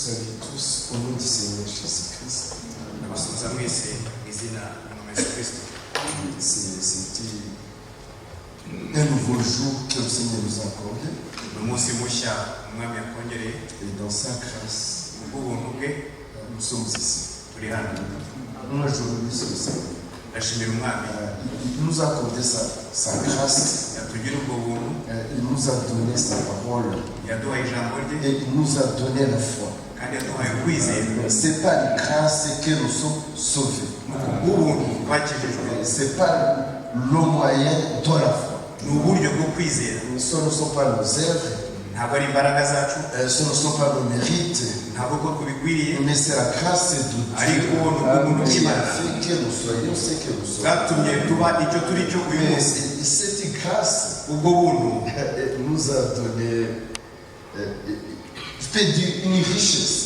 salue tous au nom du Seigneur Jésus-Christ. C'était un nouveau jour que le Seigneur nous a accordé. Et dans sa grâce, nous sommes ici. Moi, je remercie le Seigneur. Il nous a accordé sa grâce. Il nous a donné sa parole. Et il nous a donné la foi. Ce n'est pas une grâce que nous sommes sauvés. Ce n'est pas le moyen de la foi. Ce ne sont pas nos œuvres. Ce ne sont pas nos mérites. Mais c'est la grâce de Dieu qui a fait que nous soyons ce que nous sommes. Et cette grâce nous a donné, je peux dire, une richesse.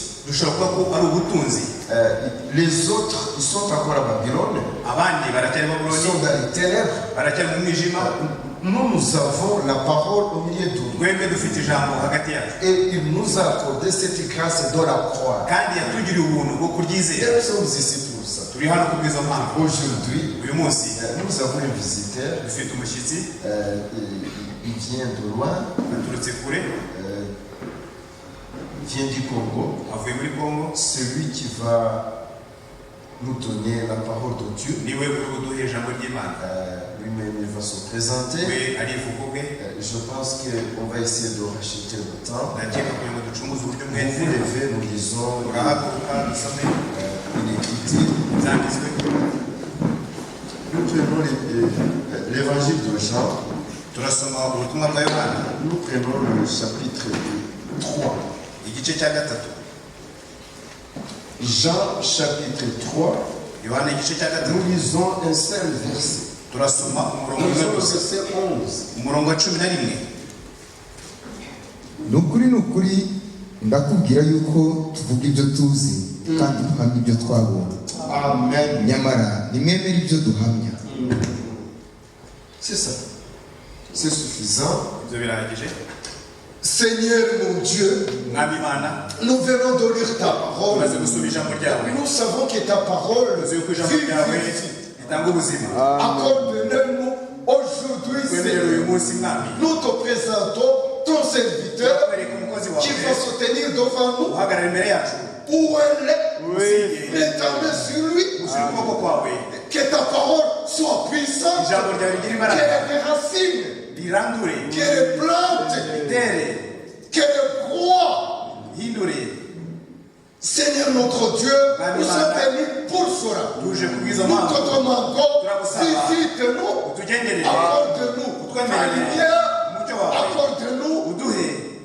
Les autres, ils sont encore à Babylone. Ils sont dans les ténèbres. Nous avons la parole au milieu de nous. Et il nous a accordé cette grâce de la croix. Et nous sommes ici pour ça. Aujourd'hui, nous avons un visiteur. Il vient de loin. Il vient du Congo. Celui qui va nous donner la parole de Dieu. Lui-même, il va se présenter. Je pense qu'on va essayer de racheter le temps. Vous vous levez, nous lisons une écriture. Nous prenons l'évangile de Jean. Nous prenons le chapitre 3. Jean chapitre 3, nous lisons un seul verset. Nous lisons le verset 11. Nukuri ndakubwira yuko tuvuga ibyo tuzi kandi duhamya ibyo twabonye. Amen. Nyamara nimwemera ibyo duhamya. C'est ça. C'est suffisant. Seigneur mon Dieu, nous venons de lire ta parole. Nous savons que ta parole vivifie. Accorde-nous aujourd'hui, Seigneur. Nous te présentons ton serviteur qui va se tenir devant nous. Où elle est, mets ta main sur lui. Que ta parole soit puissante, qu'elle déracine, qu'elle plante, qu'elle croit. Seigneur notre Dieu, nous sommes venus pour cela. Nous te demandons, visite-nous, accorde-nous ta lumière, accorde-nous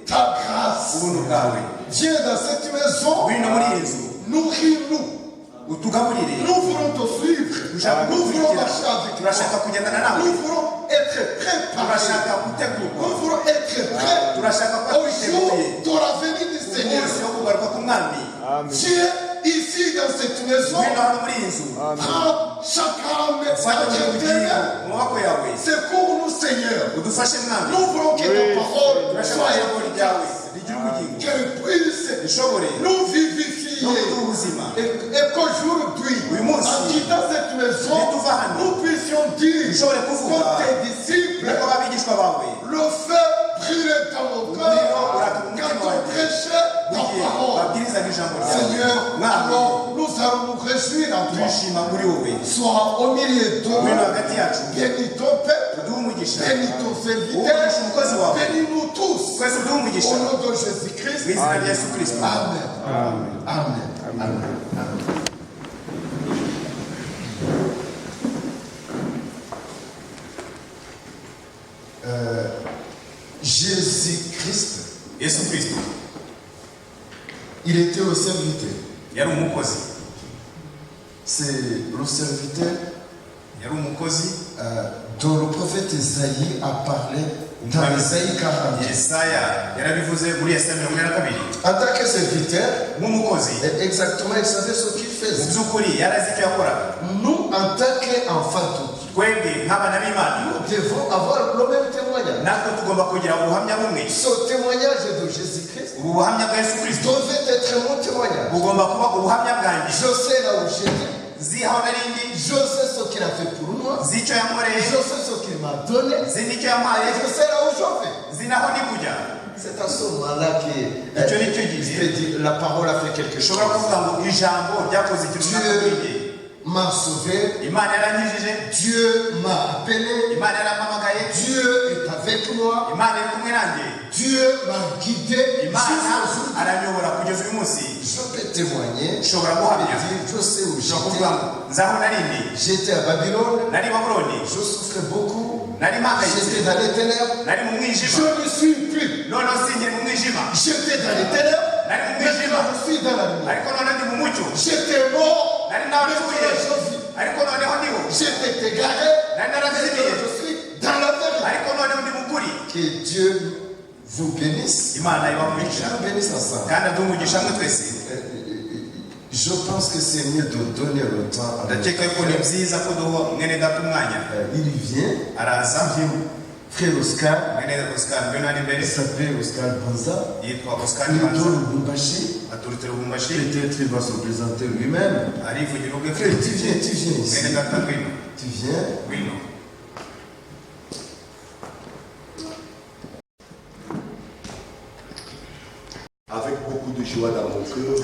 ta grâce. Viens dans cette maison, nourris-nous. Nous voulons te suivre. Nous voulons marcher avec toi. Nous voulons être préparés. Nous voulons être prêts au jour de la venue du Seigneur. Viens ici dans cette maison. Prends chaque âme secours nous, Seigneur. Nous voulons que ta parole soit efficace. Qu'elle puisse nous vivifier. Et qu'aujourd'hui, en quittant cette maison, nous puissions dire comme tes disciples, le feu brûlait dans mon cœur quand on prêchait ta parole. Seigneur, alors nous allons nous réjouir en toi. Sois au milieu de nous. Bénis ton peuple, bénis ton serviteur, bénis-nous tous. Au nom de Jésus-Christ. Amen. Amen. Amen. Amen. Jésus-Christ, il était le serviteur. C'est le serviteur dont le prophète Isaïe a parlé dans Isaïe 40. En tant que serviteur, exactement, il savait ce qu'il faisait. Nous, en tant qu'enfants de Dieu, nous devons avoir le même témoignage. Ce témoignage de Jésus-Christ devait être mon témoignage. bugomba kuba ubuhamya bwanjye. Je sais là où j'étais. Nzi aho narindi. Je sais ce qu'il a fait pour moi. Nzi icyo yankoreye. Je sais ce qu'il m'a donné. Nzi n'icyo yampaye. Je sais là où je vais. Nzi naho ndi kujya. C'est à ce moment-là que la parole a fait quelque chose. Dieu m'a sauvé. Dieu m'a appelé. Dieu est avec moi. Dieu m'a guidé. Je peux témoigner. Je sais où j'étais. J'étais à Babylone. Je souffrais beaucoup. J'étais dans les ténèbres. Je ne suis plus. J'étais dans les ténèbres. Maintenant je suis dans la lumière. J'étais mort. Maintenant je vis. J'étais égaré. Maintenant je suis dans la vérité. Que Dieu vous bénisse. Que Dieu nous bénisse ensemble. Je pense que c'est mieux de donner le temps à il vient. Frère Oscar, il s'appelle Oscar Banza. Il donne Lumbashi. Peut-être il va se présenter lui-même. Frère, tu viens ici. Tu viens. Avec beaucoup de joie dans mon cœur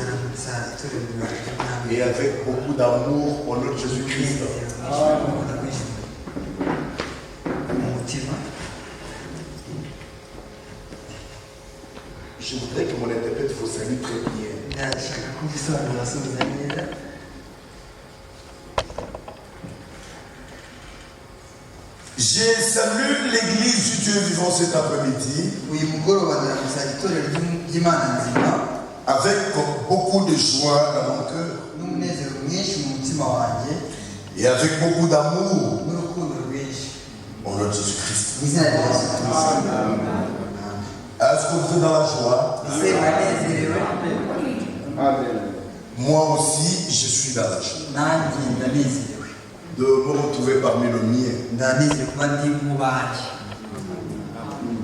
et avec beaucoup d'amour pour notre Jésus-Christ. Je voudrais que mon interprète vous salue très bien. Je salue l'église du Dieu vivant cet après-midi avec beaucoup de joie dans mon cœur et avec beaucoup d'amour pour notre Jésus-Christ. Est-ce que vous êtes dans la joie? Moi aussi, je suis dans la joie de me retrouver parmi le mien.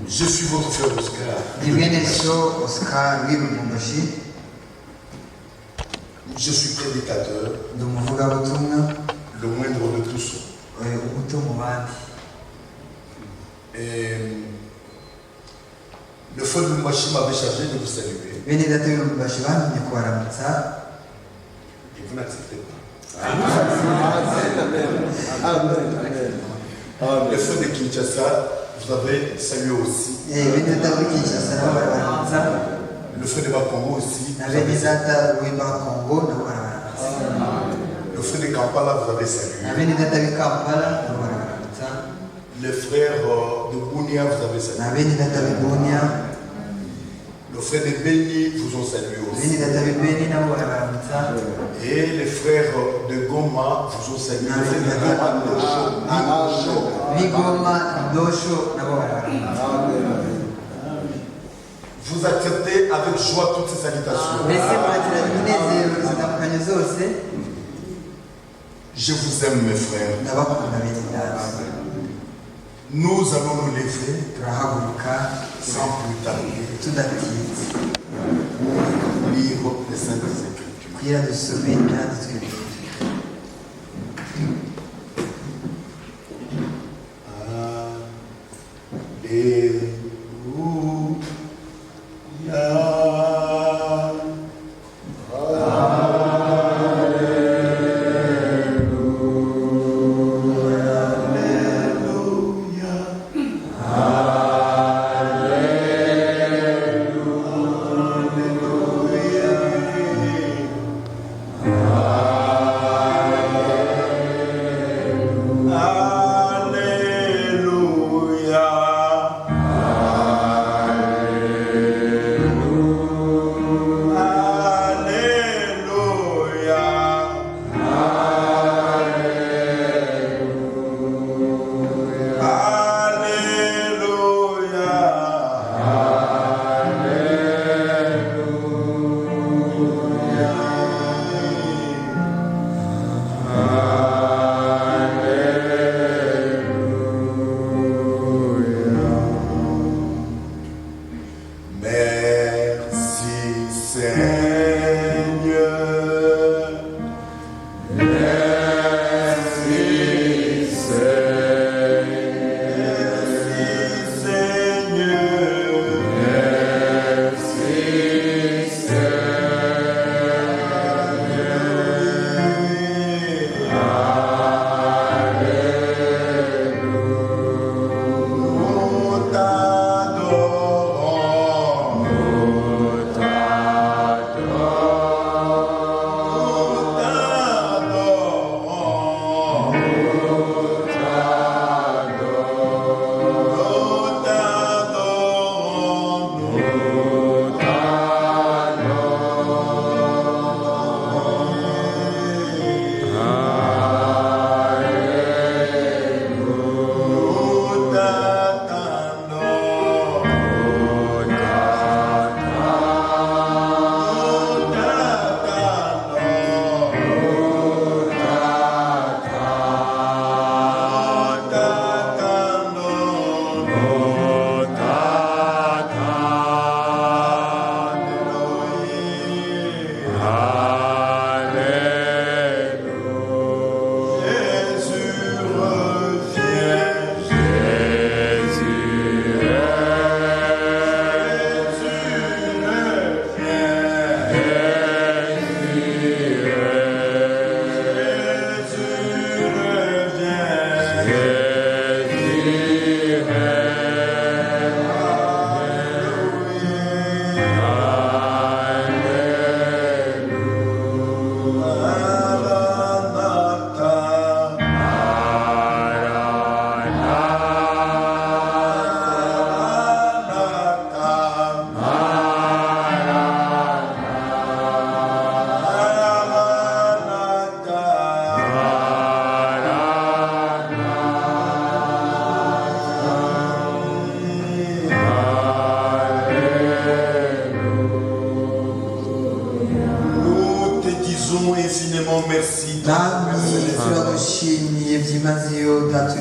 Je suis votre frère Oscar. Je suis prédicateur, le moindre de tous. Et le frère Lumbashi m'avait chargé de vous saluer. Et vous n'acceptez pas. Le frère de Kinshasa, vous avez salué aussi. Le frère de Bakongo aussi. Le frère de Kampala, vous avez salué. Le frère de Bounia, vous avez salué. Le frère de Béni vous ont salué aussi. Et les frères de Goma vous ont salué. Vous acceptez avec joie toutes ces salutations. Je vous aime, mes frères. Nous allons nous lever sans plus tarder pour lire les Saintes Écritures. Alléluia.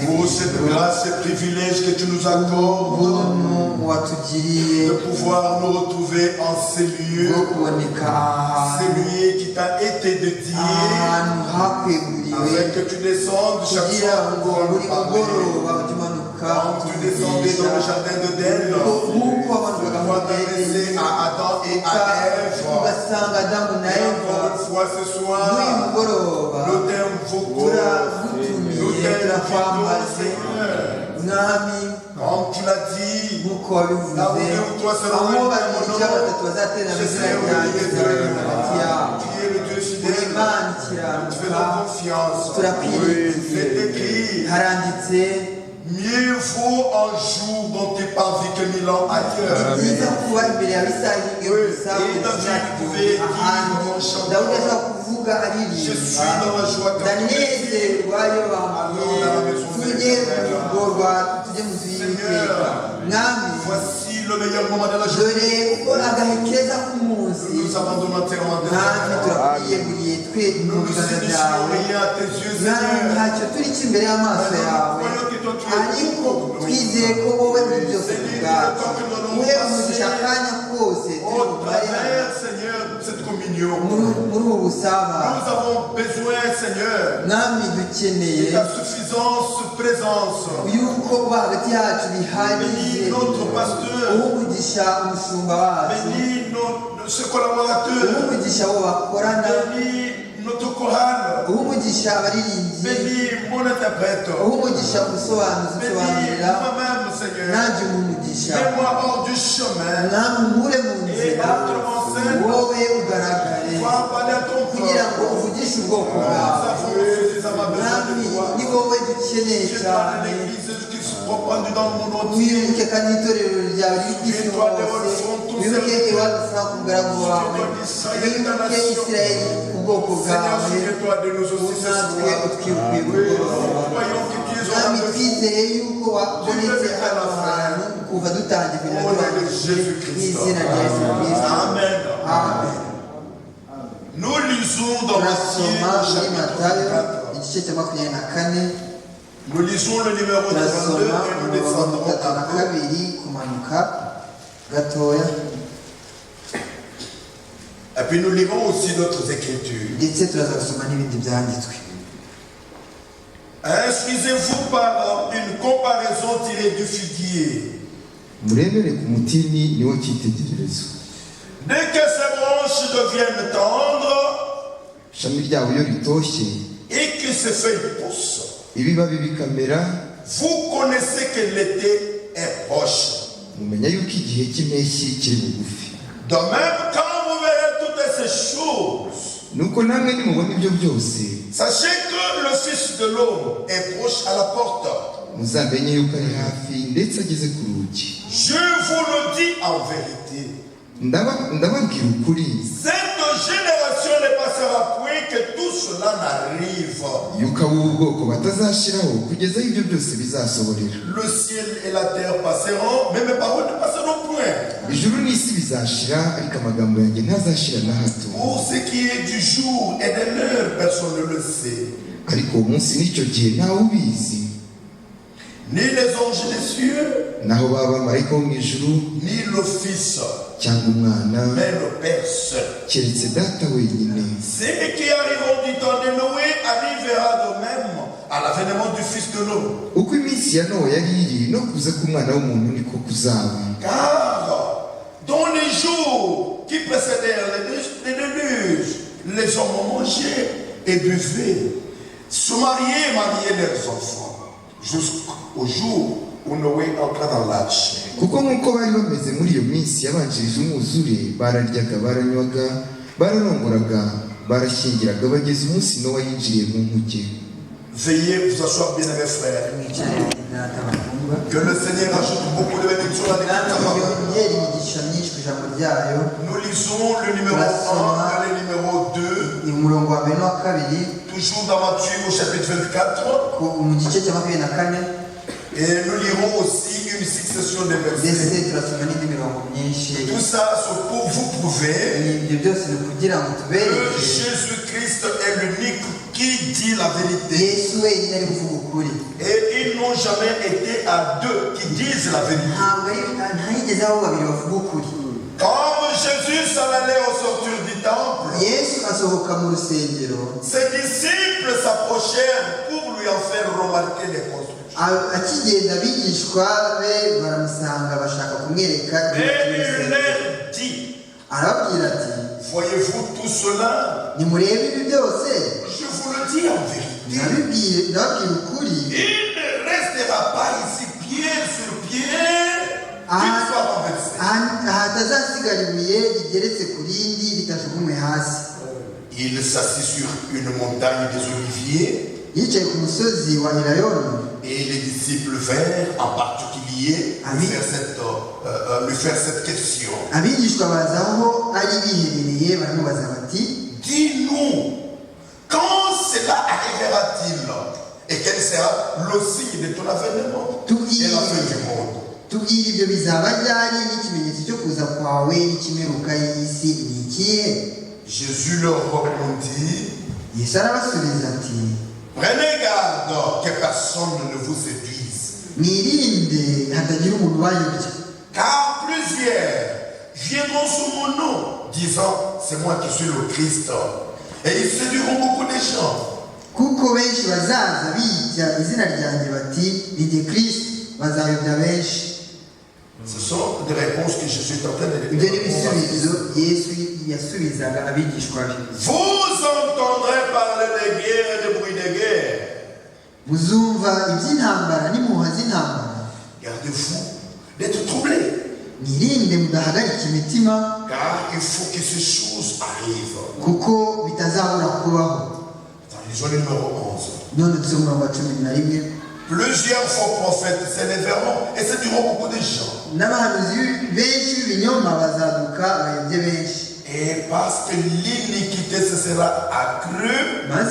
Pour cette grâce et privilège que tu nous accordes de pouvoir nous retrouver en ces lieux qui t'a été dédié, afin que tu descendes chaque soir pour nous parler. Quand tu descendais dans le jardin d'Éden, tu vas t'adresser à Adam et à Ève. Et encore une fois ce soir, nous t'invoquons, nous t'invoquons, Seigneur. Comme tu l'as dit, là où toi seras mon nom, je serai au milieu de toi. Tu es le Dieu fidèle, nous te faisons confiance. C'est écrit. Mieux vaut un jour dont tu pas vu que 1000 ans ailleurs. Et David pouvait dire en chantant, je suis dans la joie quand tu es alors dans la maison de l'Éternel. Seigneur, voici le meilleur moment de la journée. Nous nous abandonnons entièrement devant toi. Nous ne signifions rien à tes yeux, Seigneur. Voyons que toi tu es ariko twizeye ko wowe muri byose ubwacu wowe umugisha akanya kose muri ubu busabane nous avons besoin, Seigneur, mwami dukeneye de ta suffisance présence. yuko uba hagati yacu bihagije Bénis notre pasteur, umugisha umushumba wacu bénis ce collaborateur, umugisha wo bakorana bénis notre chorale, umugisha abaririmbyi bénis mon interprète, umugisha umusobanuzi bénis usobanurira moi-même, Seigneur. nanjye umugisha Mets-moi hors du chemin namure mu et nzira entre wowe ugaragare kugira ngo uvugishe ubwoko bwawe mwami ni wowe dukeneye cyane wibuke kandi itorero ryawe riri ku isi hose wibuke iwacu frank umugaragu wawe wibuke isirayeli ubwoko bwawe natwe utwibuke kugorora mwami twizeye yuko wabonetse hano hantu kuva dutangira ibintu byose mu izina rya yesu kristo amen. Nous lisons dans Matthieu chapitre 24. Nous lisons le numéro 32 et nous descendrons un peu. Et puis nous lirons aussi d'autres écritures. Instruisez-vous par une comparaison tirée du figuier. Dès que ces branches deviennent tendres et que ces feuilles poussent, vous connaissez que l'été est proche. De même, quand vous verrez toutes ces choses, sachez que le Fils de l'homme est proche à la porte. Je vous le dis en vérité. Cette génération ne passera point que tout cela n'arrive. Le ciel et la terre passeront, mais mes paroles ne passeront point. Pour ce qui est du jour et de l'heure, personne ne le sait. Ni les anges des cieux, ni le Fils, mais le Père seul. Ce qui arriveront du temps de Noé arrivera de même à l'avènement du Fils de l'homme. Car dans les jours qui précédèrent les hommes ont mangé et buvé, se mariaient et mariaient leurs enfants, jusqu'au jour où Noé entra dans l'arche. kuko nk'uko bari bameze muri iyo minsi yabanjirije umwuzure, bararyaga, baranywaga, bararongoraga, barashyingiraga, bageze umunsi Nowa yinjiriye mu nkuge. Veuillez vous asseoir, bien-aimés frères. Que le Seigneur ajoute beaucoup de bénédictions à l'écriture. Nous lisons le numéro 1 et le numéro 2. Toujours dans Matthieu au chapitre 24. Et nous lirons aussi une succession de versets. Tout ça, c'est pour vous prouver que Jésus-Christ est l'unique qui dit la vérité. Et ils n'ont jamais été à deux qui disent la vérité. Comme Jésus s'en allait au sortir du temple, ses disciples s'approchèrent pour lui en faire remarquer les constructions. Mais il leur dit, voyez-vous tout cela? Je vous le dis en vérité. Il ne restera pas ici pied sur pied qu'il soit renversé. Il s'assit sur une montagne des Oliviers. Et les disciples vinrent en particulier lui faire cette question. Dis-nous, quand cela arrivera-t-il? Et quel sera le signe de ton avènement et la fin du monde? Jésus leur répondit, prenez garde que personne ne vous séduise. Car plusieurs viendront sous mon nom, disant, c'est moi qui suis le Christ. Et ils séduiront beaucoup de gens. Ce sont des réponses que Jésus est en train de donner. Vous entendrez parler de guerre et de bruit de guerre. Gardez-vous d'être troublés. Car il faut que ces choses arrivent. Dans le numéro 11. Plusieurs faux prophètes s'élèveront et séduiront beaucoup de gens. Et parce que l'iniquité se sera accrue, la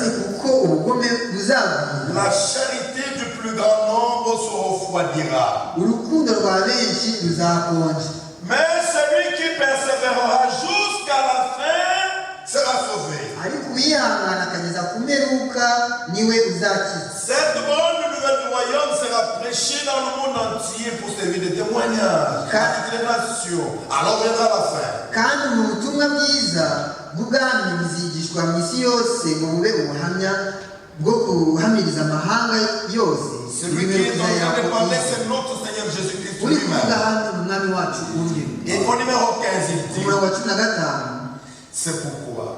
charité du plus grand nombre se refroidira. Mais celui qui persévérera jusqu'à la fin sera sauvé. Cette bonne nouvelle du royaume sera prêchée dans le monde entier pour servir de témoignage à toutes les nations. Alors viendra la fin. Celui qui est en train de parler, c'est notre Seigneur Jésus-Christ lui-même. Et au numéro 15, il dit, c'est pourquoi,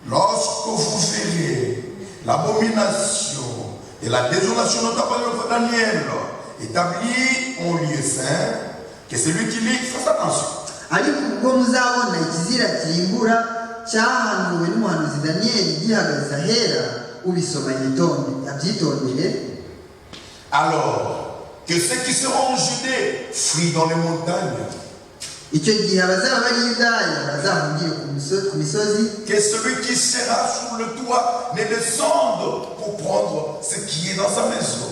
lorsque vous verrez l'abomination et la désolation de Daniel établie en lieu saint, que celui qui lit fasse attention. Alors que ceux qui seront en Judée fuient dans les montagnes. Que celui qui sera sur le toit ne descende pour prendre ce qui est dans sa maison.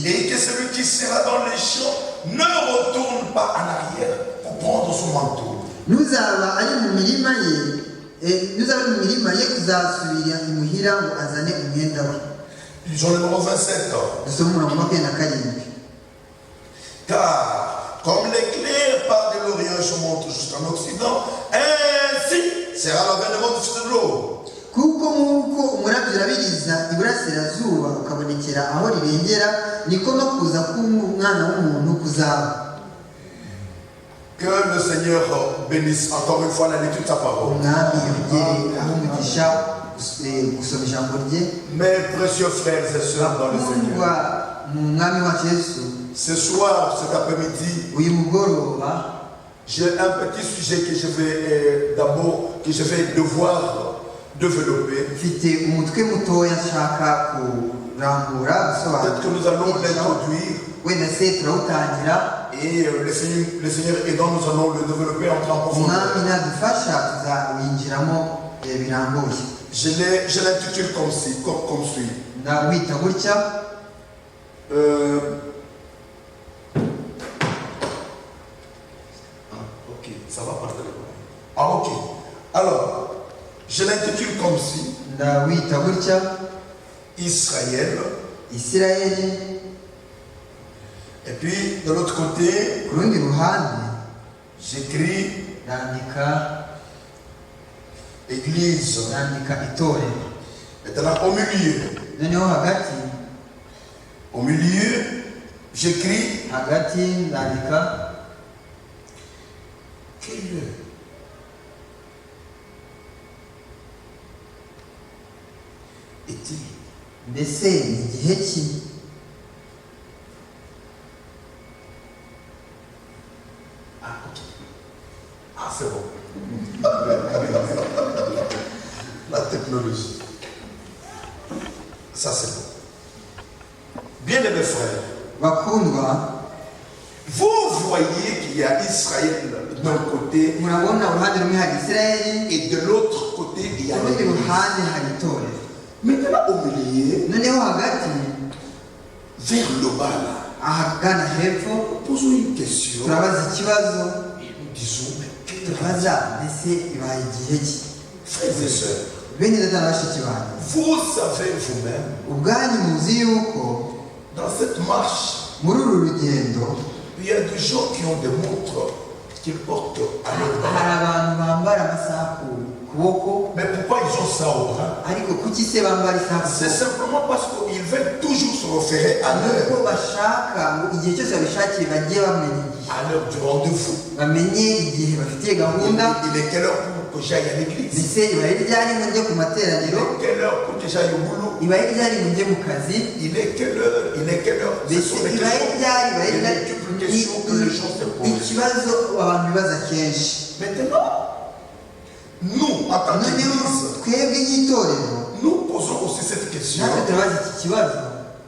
Et que celui qui sera dans les champs ne retourne pas en arrière pour prendre son manteau. Lisons le numéro 27. Car comme l'éclair part de l'Orient et se montre jusqu'en Occident, ainsi sera l'avènement du Fils de l'eau. niko no kuza k'umwana w'umuntu kuzaba. Que le Seigneur bénisse encore une fois la lecture de sa parole. Mes précieux frères et sœurs dans le Seigneur, ce soir, cet après-midi, j'ai un petit sujet que je vais devoir développer. Peut-être que nous allons l'introduire. Et le Seigneur aidant, nous allons le développer en profondeur. Je l'intitule comme suit. Ok, ça va partir de quoi? Ah, ok. Alors, je l'intitule comme suit. Israël. Et puis, de l'autre côté, j'écris Église. Maintenant, au milieu, j'écris quel est-il? Ah, c'est bon. La technologie. Ça, c'est bon. Bien-aimés frères, vous voyez qu'il y a Israël d'un côté et de l'autre côté, il y a l'Église. Maintenant, au milieu, vers le bas là, posons une question. Disons, frères et sœurs, vous savez vous-même, dans cette marche, il y a des gens qui ont des montres qu'ils portent à leur bras. Mais pourquoi ils ont ça au bras? C'est simplement parce qu'ils veulent toujours se référer à l'heure du rendez-vous. Il est quelle heure pour que j'aille à l'église? Il est quelle heure pour que j'aille au boulot? Il est quelle heure? Ce sont les questions que les gens se posent. Maintenant, nous, en tant qu'Église, nous posons aussi cette question.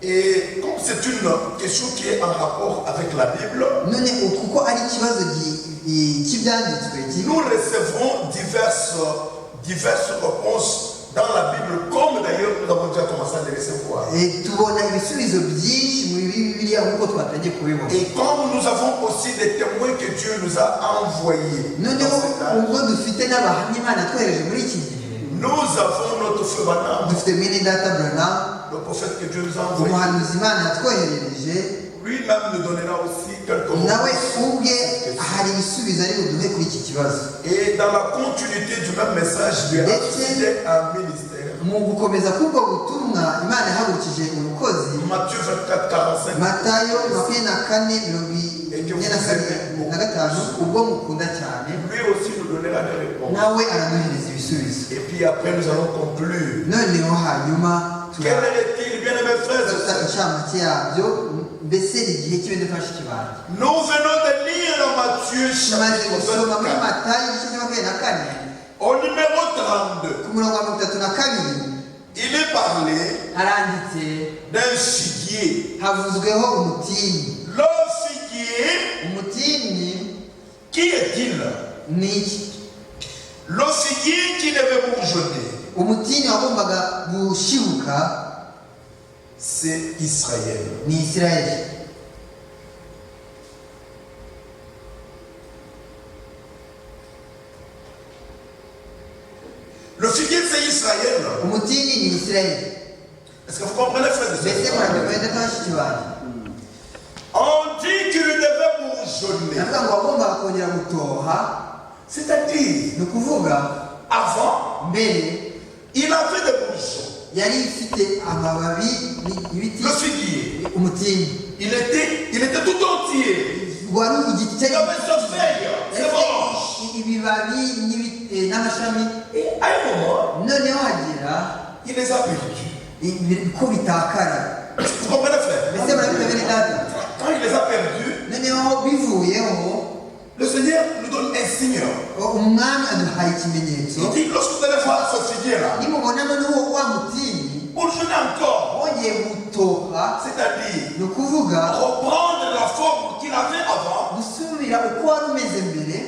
Et comme c'est une question qui est en rapport avec la Bible, nous recevrons diverses réponses dans la Bible, comme d'ailleurs nous avons déjà commencé à les recevoir. Et comme nous avons aussi des témoins que Dieu nous a envoyés, nous avons notre feu Branham, le prophète que Dieu nous a envoyé. Lui-même nous donnera aussi quelques mots. Et dans la continuité du même message, il a associé un ministère. Matthieu 24, 45. Lui aussi nous donnera des réponses. Et puis après nous allons conclure. Quel est-il, bien-aimés frères et sœurs? Nous venons de lire Matthieu chapitre 24. Au numéro 32, il est parlé d'un figuier. Le figuier, qui est-il? Le figuier qui devait bourgeonner, c'est Israël. Le figuier, c'est Israël. Est-ce que vous comprenez, frères et sœurs? On dit qu'il devait bourgeonner. C'est-à-dire, avant, il avait des bourgeons. yari ifite amababi y'ibiti Le figuier, umutini il était tout entier. wari igiti Il avait ses feuilles, ses branches. ibibabi n'amashami Et à un moment, noneho hagira il les a perdus. ko bitakara Vous comprenez, frère? mbese murabibona bene data Quand il les a perdus, noneho bivuyeho le Seigneur nous donne un signe. umwami aduhaye ikimenyetso Il dit, lorsque vous allez voir ce figuier-là, nimubona noneho wa mutini pour jeûner encore, wongeye gutoha c'est-à-dire ni ukuvuga reprendre la forme qu'il avait avant. gusubira uko wari umeze mbere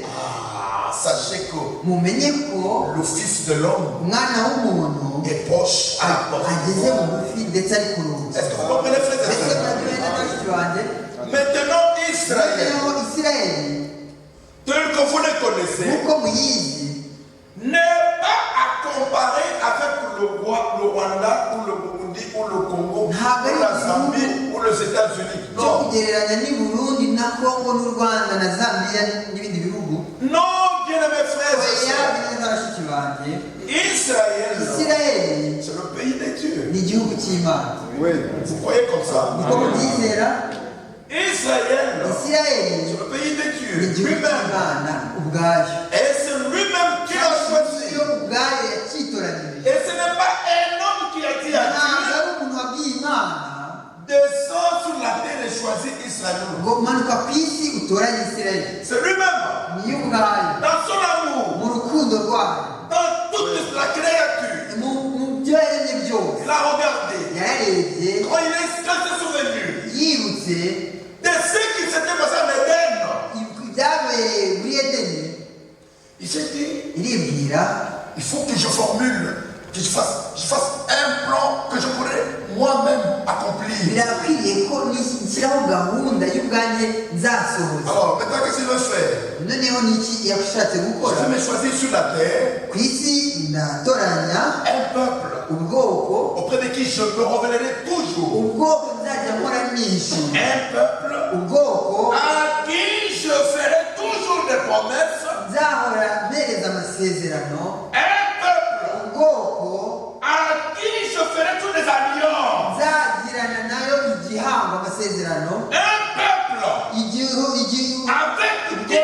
Sachez que mumenye ko le Fils de l'homme umwana w'umuntu est proche à la porte. ageze bugufi ndetse ari ku rugi Est-ce que vous comprenez, frères et mbese sœurs? murabibona bashiki banjye Maintenant, Israël, noneho isirayeli tel que vous le connaissez, nk'uko muyizi n'est pas à comparer avec le Rwanda ou le Burundi ou le Congo ou la Zambie ou les États-Unis. cyo Non. kugereranya n'i Burundi na Kongo n'u Rwanda na Zambia n'ibindi bihugu Non, bien-aimés frères et oya sœurs. neza bashiki banjye Israël, isirayeli c'est le pays des dieux. ni igihugu cy'Imana Vous croyez comme ça? niko mubyizera Israël, isirayeli c'est le pays des ni dieux. igihugu Lui-même. cy'Imana ubwayo Et c'est lui-même qui l'a choisi. yo ubwayo yacyitoranirije Et ce n'est pas un homme qui a dit à ntabwo Dieu, ari umuntu wabwiye Imana descends sur la terre et choisis Israël. ngo manuka ku isi utoranye isirayeli C'est lui-même, niyo ubwayo dans son amour, mu rukundo rwayo dans toute la créature. mu byo yaremye byose Il a regardé. yararebye Quand il s'est souvenu yibutse de ce qui s'était passé en Éden, ibyabereye muri edeni il s'est dit, iribwira il faut que je formule, que je fasse un plan que je pourrais moi-même accomplir. birakwiriye ko nshyiraho gahunda y'ubwanjye nzasohoza Alors, maintenant, qu'est-ce qu'il veut faire? noneho ni iki yashatse Je gukora vais me choisir sur la terre ku isi ndatoranya un peuple ubwoko auprès de qui je me révélerai toujours. ubwoko nzajya nkora nishimye Un peuple ubwoko à qui je ferai toujours des promesses. nzahora mpereza amasezerano Un peuple ubwoko à qui je ferai toutes les alliances. nzagirana nayo igihango amasezerano Un peuple igihugu avec qui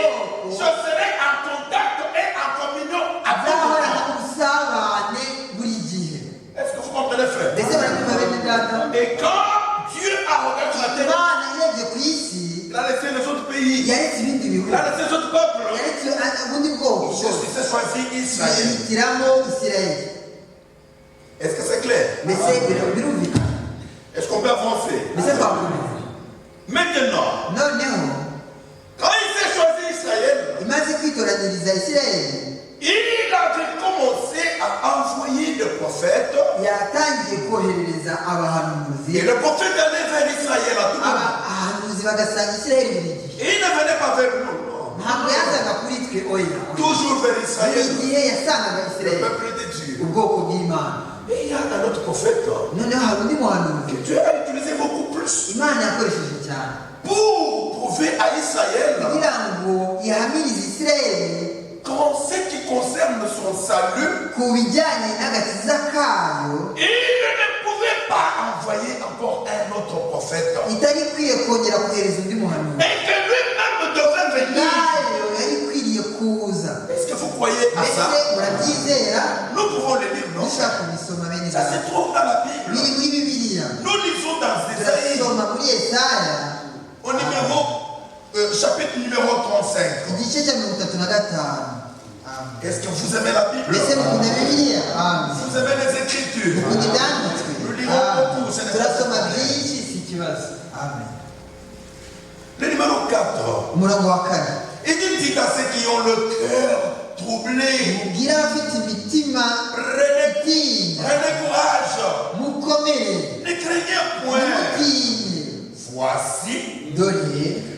je serai en contact et en communion à tout nzahorana moment. ubusabane buri gihe Est-ce que vous comprenez, frère? mbese barabyumva bene data Et quand Dieu a regardé la terre, imana irebye ku isi il a laissé les autres pays, yaretse ibindi bihugu il a laissé les autres peuples. yaretse ubundi bwoko Je suis choisi Israël. yihitiramo isirayeli Est-ce que c'est clair? mbese birumvikana Est-ce qu'on peut avancer? mbese twakomeza Maintenant, noneho quand il s'est choisi Israël, imaze kwitoranyiriza isirayeli il avait commencé à envoyer des prophètes. yatangiye koherereza abahanuzi Et le prophète allait vers Israël à tout moment. abahanuzi bagasanga isirayeli buri gihe Et il ne venait pas vers nous, non. ntabwo yazaga kuri twe oya Toujours vers buri Israël, gihe yasangaga le isirayeli peuple de Dieu. ubwoko bw'imana Et il y a un autre prophète noneho hari undi muhanuzi que Dieu a utilisé beaucoup plus imana yakoresheje cyane pour prouver à Israël kugira ngo ihamirize isirayeli qu'en ce qui concerne son salut, ku bijyanye n'agakiza kayo il ne pouvait pas envoyer encore un autre prophète. itari ikwiye kongera kohereza undi muhanuzi Et que lui-même devait venir. nayo yari ikwiriye kuza Est-ce que vous croyez à mbese ça? murabyizera Nous pouvons le lire, non? dushaka kubisoma bene Ça se data trouve dans la Bible. biri muri bibiliya Nous lisons dans Ésaïe, turasoma muri yesaya au numéro, chapitre numéro 35. igice cya 35. Est-ce que vous aimez la Bible? mbese mukunda bibiliya amen Vous aimez les Écritures? mukunda ibyanditswe Nous lirons beaucoup, ce n'est pas turasoma un problème. byinshi si ikibazo amen Le numéro 4. umurongo wa kane Il dit, dites à ceux qui ont le cœur troublé, mubwire abafite imitima itinya prenez courage, mukomere ne craignez point. mutinye Voici dore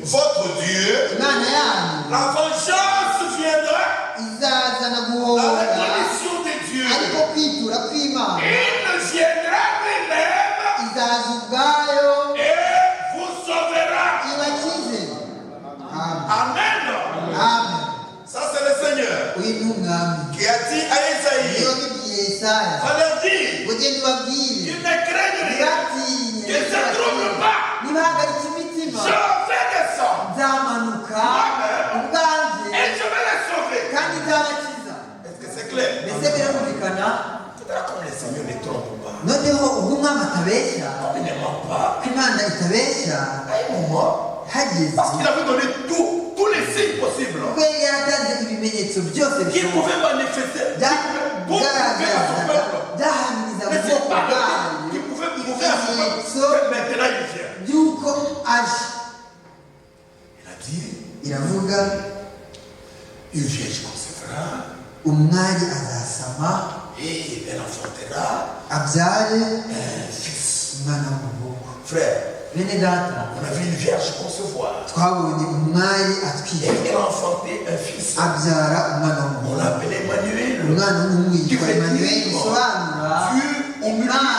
votre Dieu. imana yanyu La vengeance viendra, izazana la guhora rédemption de Dieu. ariko kwitura kw'imana Il viendra lui-même izaza ubwayo et vous sauvera. ibakize amen Amen. amen Ça, c'est le Seigneur uyu ni umwami qui a dit à Isaïe, niyo bibwiye yesaya ça leur dit, ngo genda ubabwire qu'ils ne craignent rien, ntibatinye qu'ils ne se troublent pas. ntibahagaritse imitima Je vais descendre nzamanuka ubwanjye et je vais les sauver. kandi nzabakiza. Est-ce que c'est clair? mbese birumvikana? Comme le Seigneur ne trompe pas. noneho ubwo umwami atabeshya, Il ne ment pas. ko imana itabeshya, À un moment, hageze parce qu'il avait donné tous les signes possibles ubwo yari yaratanze ibimenyetso byose qui bishoboka pouvaient manifester, pour prouver à son peuple. byahamiriza Mais mu c'est bwoko pas le bwayo temps qui pouvait prouver à son peuple que maintenant il vient. by'uko aje. Il a dit, iravuga une vierge concevra umwari azasama et elle enfantera abyare un fils. umwana w'umuhungu. Frère, bene data, on a vu une vierge concevoir. twabonye umwari Et atwite elle a enfanté un fils. abyara umwana On w'umuhungu. l'appelait Emmanuel. umwana w'umuhungu Qui yitwa veut Emmanuel, dire bisobanura Dieu au milieu imana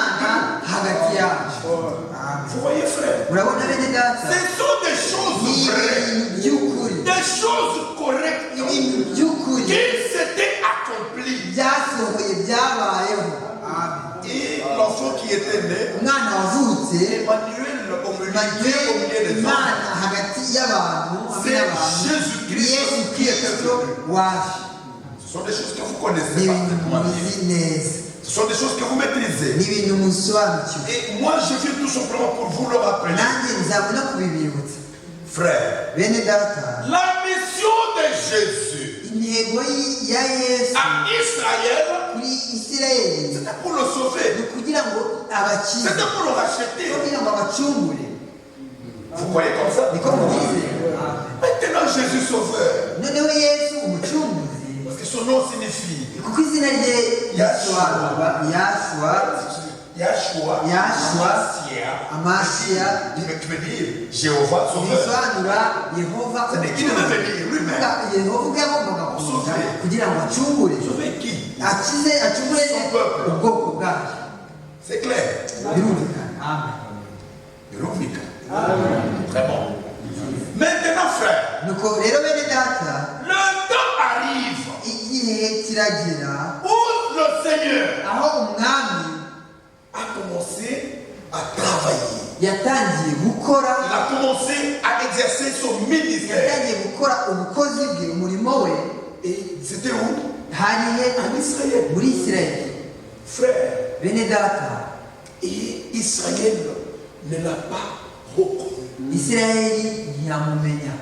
de hagati yacu. Vous voyez, frère, urabona bene data, ce sont des ni choses vraies, ibintu by'ukuri, des choses correctes ibintu by'ukuri qui s'étaient accomplies. byasohoye byabayeho. Amen. Et l'enfant qui était né, umwana wavutse Emmanuel au milieu des hommes, imana hagati y'abantu hamwe c'est n'abantu, Jésus-Christ yesu qui est kirisito venu. waje. Ce sont des choses que vous ni connaissez ibintu parfaitement. muzi neza, Ce sont des choses que vous maîtrisez. ni ibintu musobanukiwe. Et moi, je viens tout simplement pour vous le rappeler. nanjye nzabona kubibibutsa. Frère, bene data, la mission de Jésus intego ya yesu à Israël, kuri isirayeli c'était pour le sauver. ni ukugira ngo abakize, C'était pour le racheter. kugira ngo abacungure. Vous croyez comme ça? niko mubizi. Maintenant, Jésus sauveur. noneho yesu umucunguzi, Parce que son nom signifie kuko izina rye risobanurwa Yahshua, amasiya, Tu veux dire Jéhovah sauveur. bisobanura yehova C'est-à-dire qu'il devait venir lui-même. yehova ubwo yagombaga kuza kugira ngo acungure, Sauver qui? akize, acungure ubwoko bwacu. C'est clair. birumvikana? Amen. Véronique. Très bon. Maintenant, frère, nuko rero bene data, le temps arrive igihe kiragera où le Seigneur aho umwami a commencé à travailler. yatangiye gukora, Il a commencé à exercer son ministère. yatangiye gukora ubukozi bwe, umurimo we. Et c'était où? hari he? En Israël. muri isirayeli. Frère, bene data, et Israël ne l'a pas reconnu. isirayeli ntiyamumenya.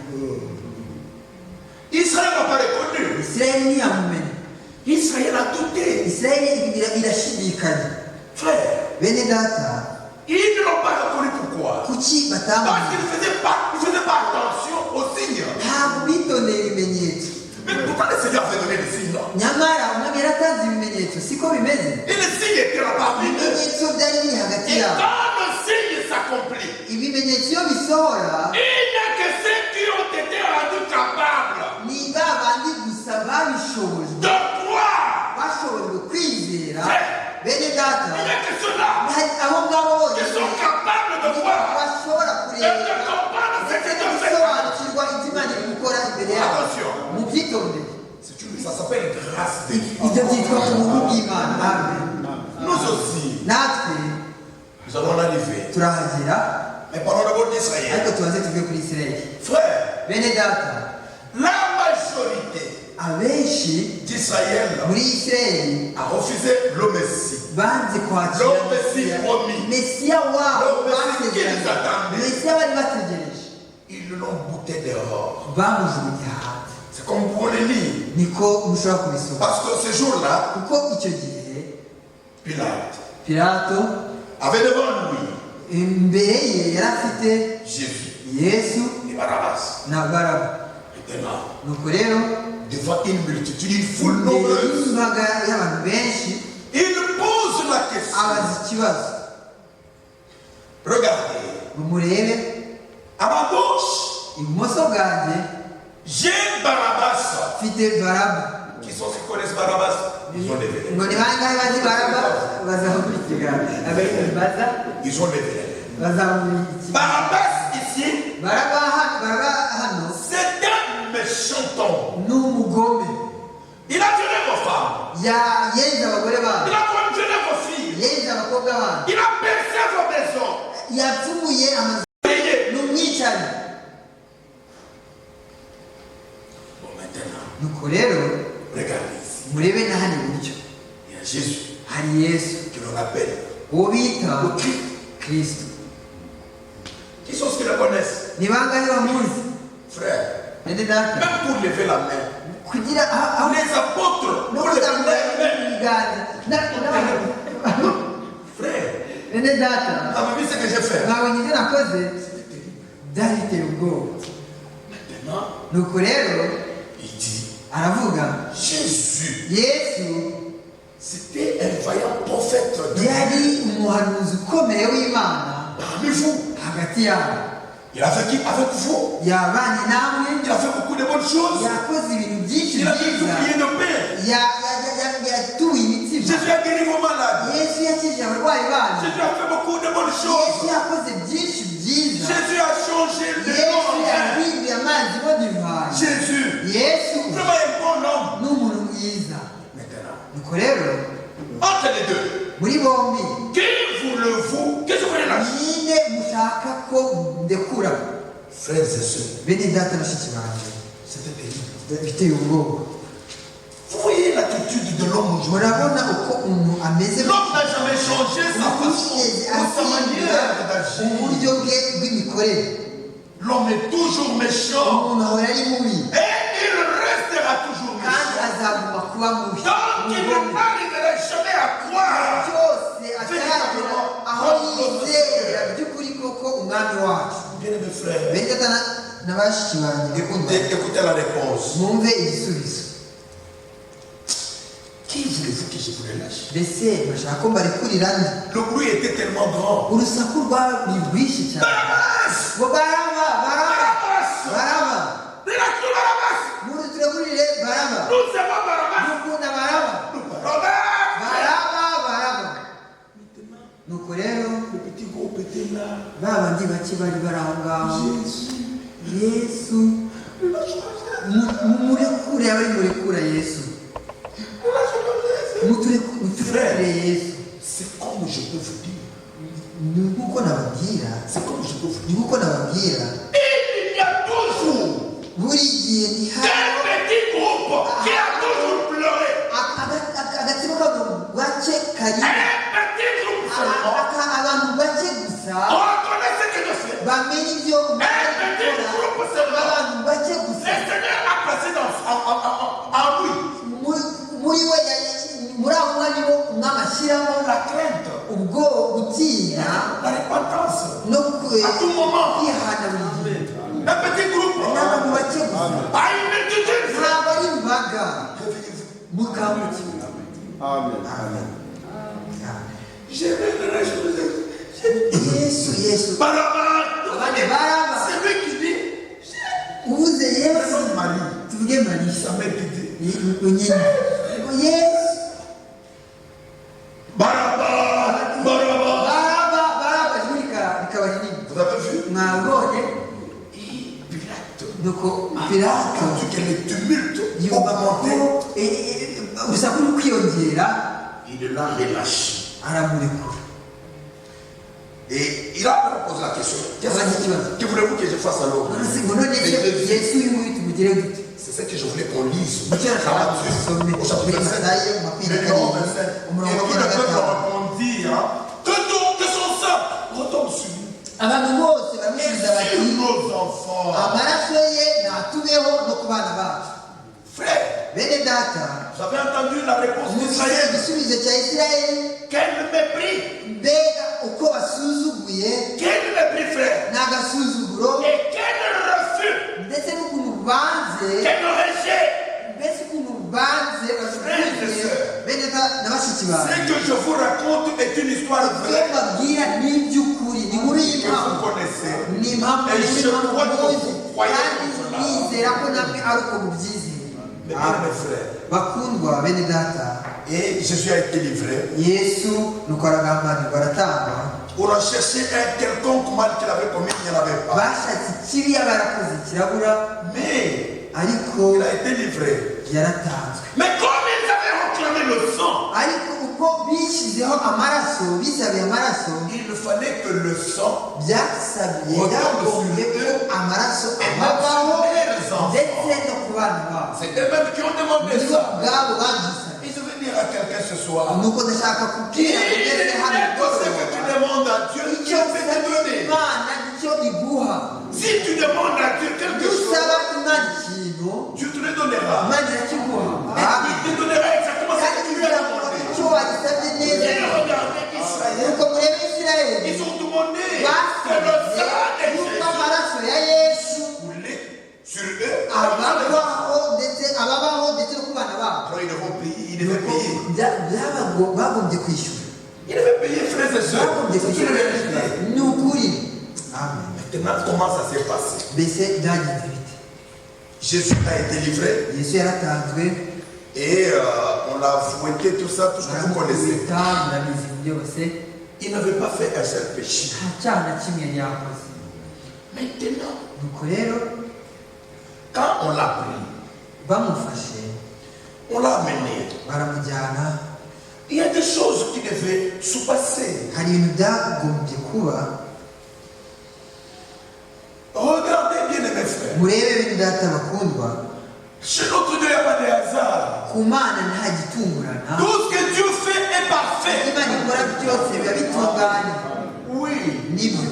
Israël n'a pas reconnu. isirayeli ntiyamumenya. Israël a douté. isirayeli irashidikanya. Frère, bene data, ils ne l'ont pas reconnu. Pourquoi? kuki Parce batamumenya? qu'ils ne faisaient pas attention aux signes. ntabwo bitondeye ibimenyetso. Mais pourtant, le Seigneur avait donné des signes, non? nyamara umwami yaratanze ibimenyetso, siko bimeze. Et les signes étaient là parmi eux. ibimenyetso byari biri hagati Et yabo. quand le signe s'accomplit, ibimenyetso iyo bisohora, il n'y a que ceux qui ont été rendus capables ni ba bandi gusa babishobojwe, de croire. bashobojwe kwizera. bene data, Il n'y a que ceux-là hari abo ngabo qui bose sont capables de voir bashobora et kureba de comprendre ce ndetse que no Dieu fait. gusobanukirwa ibyo Imana iri gukora imbere yabo. Attention, mu byitondere, ça s'appelle grâce de Dieu. ibyo byitwa ubuntu bw'Imana. Amen. Nous aussi, natwe nous allons en arriver. turahagera, Mais parlons d'abord d'Israël. ariko tubanze tuve kuri isirayeli. Frère, bene data, la majorité abenshi d'Israël muri isirayeli a refusé le Messie. banze kwakira Le Messie promis. mesiya wabo, Le Messie qu'ils basezeranye, attendaient. mesiya bari bategereje, Ils l'ont bouté dehors. bamujugunye hanze. C'est comme vous le lire. niko mushobora kubisoma. Parce que ce jour-là, kuko icyo gihe Pilate pilato avait devant lui imbere ye yari afite Jésus yesu et Barabbas. na baraba. Il était là, nuko rero devant une multitude, une foule imbere nombreuse. y'imbaga y'abantu benshi Il pose la question. abaza ikibazo. Regardez, mumurebe, à ma gauche, ibumoso bwanjye j'ai Barabbas. mfite baraba. Qui sont ceux qui connaissent Barabbas? Ils ont levé les mains. ngo ni bangahe bazi baraba? bazamukurikira. baza Ils ont levé les mains. bazamukurikira. Barabbas ici, baraba hano c'est un méchant homme. ni umugome. Il a violé vos femmes. yenze abagore Il babo, a même violé vos filles. yenze amazu n'umwicanyi. Nuko rero murebe na hano iburyo hari Yesu uwo bita Kristo. Ni bangahe bamuzi? Nende data Même pour lever la main, kugira les apôtres, pour lever la main, frère, nende data t'as vu ce que j'ai fait? ntabwo njye nakoze byari biteye ubwoba. Maintenant, nuko rero il dit, aravuga Jésus, Yesu c'était un vaillant prophète de yari umuhanuzi ukomeye w'Imana parmi vous. hagati yabo. Il a vécu avec vous. yabanye namwe, Il a fait beaucoup de bonnes choses. yakoze ibintu byinshi Il a byiza, multiplié nos pères. yatuye imitima. Jésus a guéri vos malades. Yesu yakijije abarwayi banyu. Jésus a fait beaucoup de bonnes Yesu choses. yakoze byinshi byiza. Jésus a changé le Yesu monde. yahinduye amazi mo divayi. Jésus, Yesu vraiment un bon homme. ni umuntu mwiza. Maintenant, nuko rero entre les deux, muri bombi qui voulez-vous? Qu'est-ce que vous voulez là? ninde mushaka ko ndekura? Frères et sœurs, bene data bashiki banjye, c'était terrible. biteye ubwoba. Vous voyez l'attitude de l'homme aujourd'hui. murabona uko umuntu ameze. L'homme n'a jamais changé sa façon Ntiyigeze ou sa manière ahindura d'agir. uburyo bwe bw'imikorere. L'homme est toujours méchant umuntu ahora ari mubi et il restera toujours kandi méchant. azaguma kuba mubi. Donc il n'arriverait jamais à croire. byose ataragera aho yizera by'ukuri koko umwami wacu. Bien-aimés frères, bene data na bashiki banjye, écoutez la réponse. mwumve igisubizo. Qui voulez-vous que je vous relâche? mbese bashaka ko mbarekurira nde? Le bruit était tellement grand. urusaku rwari rwinshi cyane. ngo baraba muruturekurire baraba, dukunda baraba. nuko rero Le petit groupe était là. ba bandi bake bari bari aho ngaho, Yesu murekure, abari murekura Yesu, muturekure Yesu. C'est comme je peux vous dire. ni nkuko nababwira, C'est comme je peux vous ni nkuko nababwira, dire. Il y a toujours buri gihe ni un petit groupe qui a toujours pleuré. agatsiko k'abantu bake kari, Un petit groupe seulement. abantu bake gusa Reconnaissez ce que je fais. bamenye ibyo Un petit groupe seulement. abantu bake Le gusa Seigneur a placé en lui muri we, muri abo mwanya bo umwami ashyiramo la crainte, ubwo gutinya la repentance. no À tout moment. kwihana buri gihe. Un petit groupe. n'abantu bake gusa, Pas une multitude. ntabwo ari imbaga. mukamuki Yesu abandi baraba, C'est lui qui dit. uvuze Yesu tuvuge Mariya Sa mère qui dit. nyine Yesu Baraba. ijwi rikaba rinini. Vous avez vu? mwabonye Pilate. nuko Pilato Quand tu le tumulte yumva augmenté, ko urusaku ruri kwiyongera, il l'a relâché. aramurekura. Et il a posé la question. Que voulez-vous que je fasse alors? ngo none Yesu uyu nguyu tumugire gute? C'est ce que je voulais qu'on lise. icyo nashaka dusome Au chapitre muri 27. Matayo makumyabiri na Et tout karindwi umurongo wa le makumyabiri na peuple gatanu. répondit, que son sang retombe sur lui. abantu bose baramusubiza Sur bati nos enfants. amaraso ye natubeho no ku bana bacu. Frère, bene data, vous avez entendu la réponse mwumvise d'Israël. igisubizo cya Isirayeli, Quel mépris. mbega uko basuzuguye, Quel mépris, frère. n'agasuzuguro, Et quel refus. ndetse n'ukuntu banze, Quel rejet. mbese ukuntu banze basuzuguye. bene data na bashiki Ce banjye, que je vous raconte est une histoire ibyo vraie mbabwira ni iby'ukuri, ni inkuru que vous y'impamo, connaissez. ni impamvu Et je crois que muzi, vous croyez kandi en cela. nizera ko namwe ari uko mubyizeye. Mes bien-aimés frères. bakundwa bene data, Et Jésus a été livré. Yesu nuko aragambanirwa aratangwa. On a cherché un quelconque mal qu'il avait commis, il n'y en avait pas. bashatse ikibi yabarakoze kirabura, Mais ariko il a été livré. yaratanzwe. Mais comme ils avaient réclamé le sang, ariko uko kuko bishyizeho amaraso bisabiye amaraso il fallait que le sang byasabiye byagombye ko amaraso abavaho ndetse no ku bana babo c'est eux-mêmes qui ont demandé nibo ça. ubwabo babyisabye Et je veux dire à quelqu'un ce soir, nuko ndashaka kubwira ugeze hano ce que tu demandes à Dieu, Dieu icyo peut te donner. imana nicyo iguha Si tu demandes à Dieu quelque chose, usaba imana ikintu Dieu te le donnera. imana irakiguha Et il te donnera exactement ce que kandi tu lui as kugira ngo demandé. icyo wagisabye neza Et regardez Israël, nuko murebe isirayeli ils ont demandé que le basabye sang de yuko Jésus amaraso ya yesu coulait sur eux. ababaho ndetse no ku bana babo Alors ils devaient payer, ils devaient payer. bagombye kwishyura Ils devaient payer, frères et sœurs. bagombye C'est une kwishyura réalité. ni ukuri Maintenant, comment ça s'est passé? mbese byagenze bite Jésus a été livré yesu yaratanzwe et on l'a fouetté, tout ça, tout ce que vous connaissez. murabizi byose Il n'avait pas fait un seul péché. nta cyaha na kimwe yari yakoze Maintenant, nuko rero quand on l'a pris, bamufashe on l'a amené. baramujyana Il y a des choses qui devaient se passer. hari ibintu byagombye kuba Regardez bien, mes frères. murebe bene data bakundwa Chez notre Dieu, il n'y a pas de hasard. ku mana nta gitungurana Tout ce que Dieu fait est parfait. imana ikora byose biba bitunganye Oui. nibyo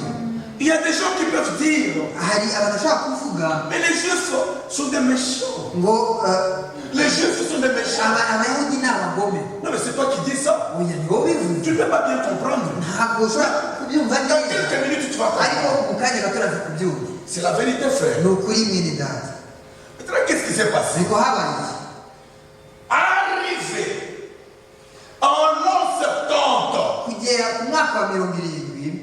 Il y a des gens qui peuvent dire, hari abantu bashobora kuvuga mais les Juifs sont des méchants. ngo Les Juifs sont des méchants. abayahudi ni abagome Non, mais c'est toi qui dis ça. oya ni wowe bivuze Tu ne peux pas bien comprendre. ntabwo ushobora kubyumva Dans neza quelques minutes, tu vas ariko comprendre. mu kanya gato uraza kubyumva C'est la vérité, frère. ni ukuri mwene data Maintenant, qu'est-ce qui s'est passé? niko habaye iki Arrivé en l'an 70. kugera ku mwaka wa 70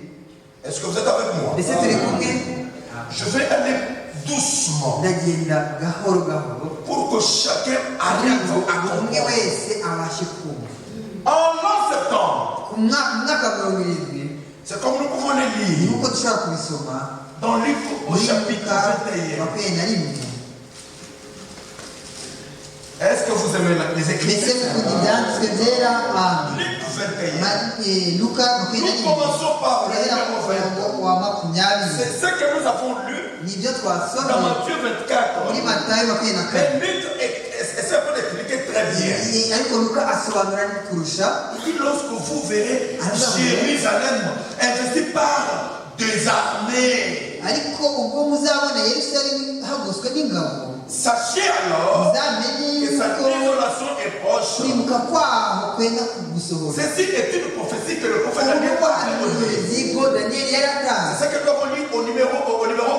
Est-ce que vous êtes avec moi? mbese turi kumwe Je vais aller doucement ndagenda gahoro gahoro pour que chacun kugira arrive ngo à umwe comprendre. wese abashe kumva En l'an 70, ku mwaka wa 70 c'est comme nous pouvons le lire nuko dushobora kubisoma dans le livre au muri chapitre luka 21. 21 Est-ce que vous aimez les mbese Écritures? mukunda ibyanditswe byera Luc 21. luka Nous commençons par le turahera ku murongo wa 20 C'est ce que nous avons lu nibyo dans twasomye Matthieu 24. muri matayo 24 Mais Luc essaie de l'expliquer très bien. ariko luka asobanura kurusha Il dit lorsque vous verrez Jérusalem investie par des armées, ariko ubwo muzabona yerusalemu hagoswe n'ingabo sachez alors muzamenye que sa yuko désolation est proche. kurimuka kwaho kwenda kugusohora Ceci est une prophétie que le prophète Daniel a donnée. ubuhanuzi bwo daniyeli yaratanze C'est ce que nous avons lu au numéro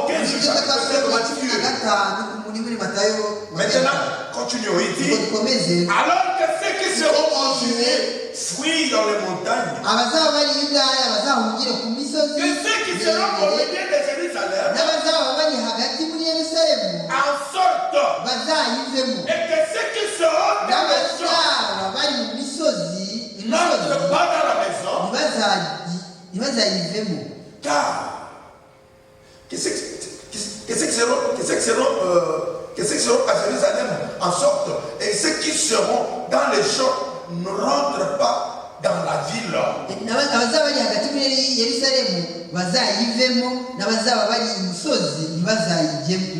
15 du ibyo chapitre de twasomye Matthieu. 15 muri matayo Maintenant, continuons. Il ngo dit dukomeze alors que ceux qui seront en Judée fuient dans les montagnes, abazaba bari yudaya bazahungire ku misozi que ceux qui seront au milieu de Jérusalem n'abazaba bari hagati muri yerusalemu en sortent, bazayivemo et que ceux qui seront dans les champs n'abazaba bari mu misozi n'entrent pas dans la maison, ntibazayivemo car que ceux qui seront à Jérusalem en sortent, et ceux qui seront dans les champs ne rentrent pas dans la ville. abazaba bari hagati muri yerusalemu bazayivemo n'abazaba bari imusozi ntibazayigemo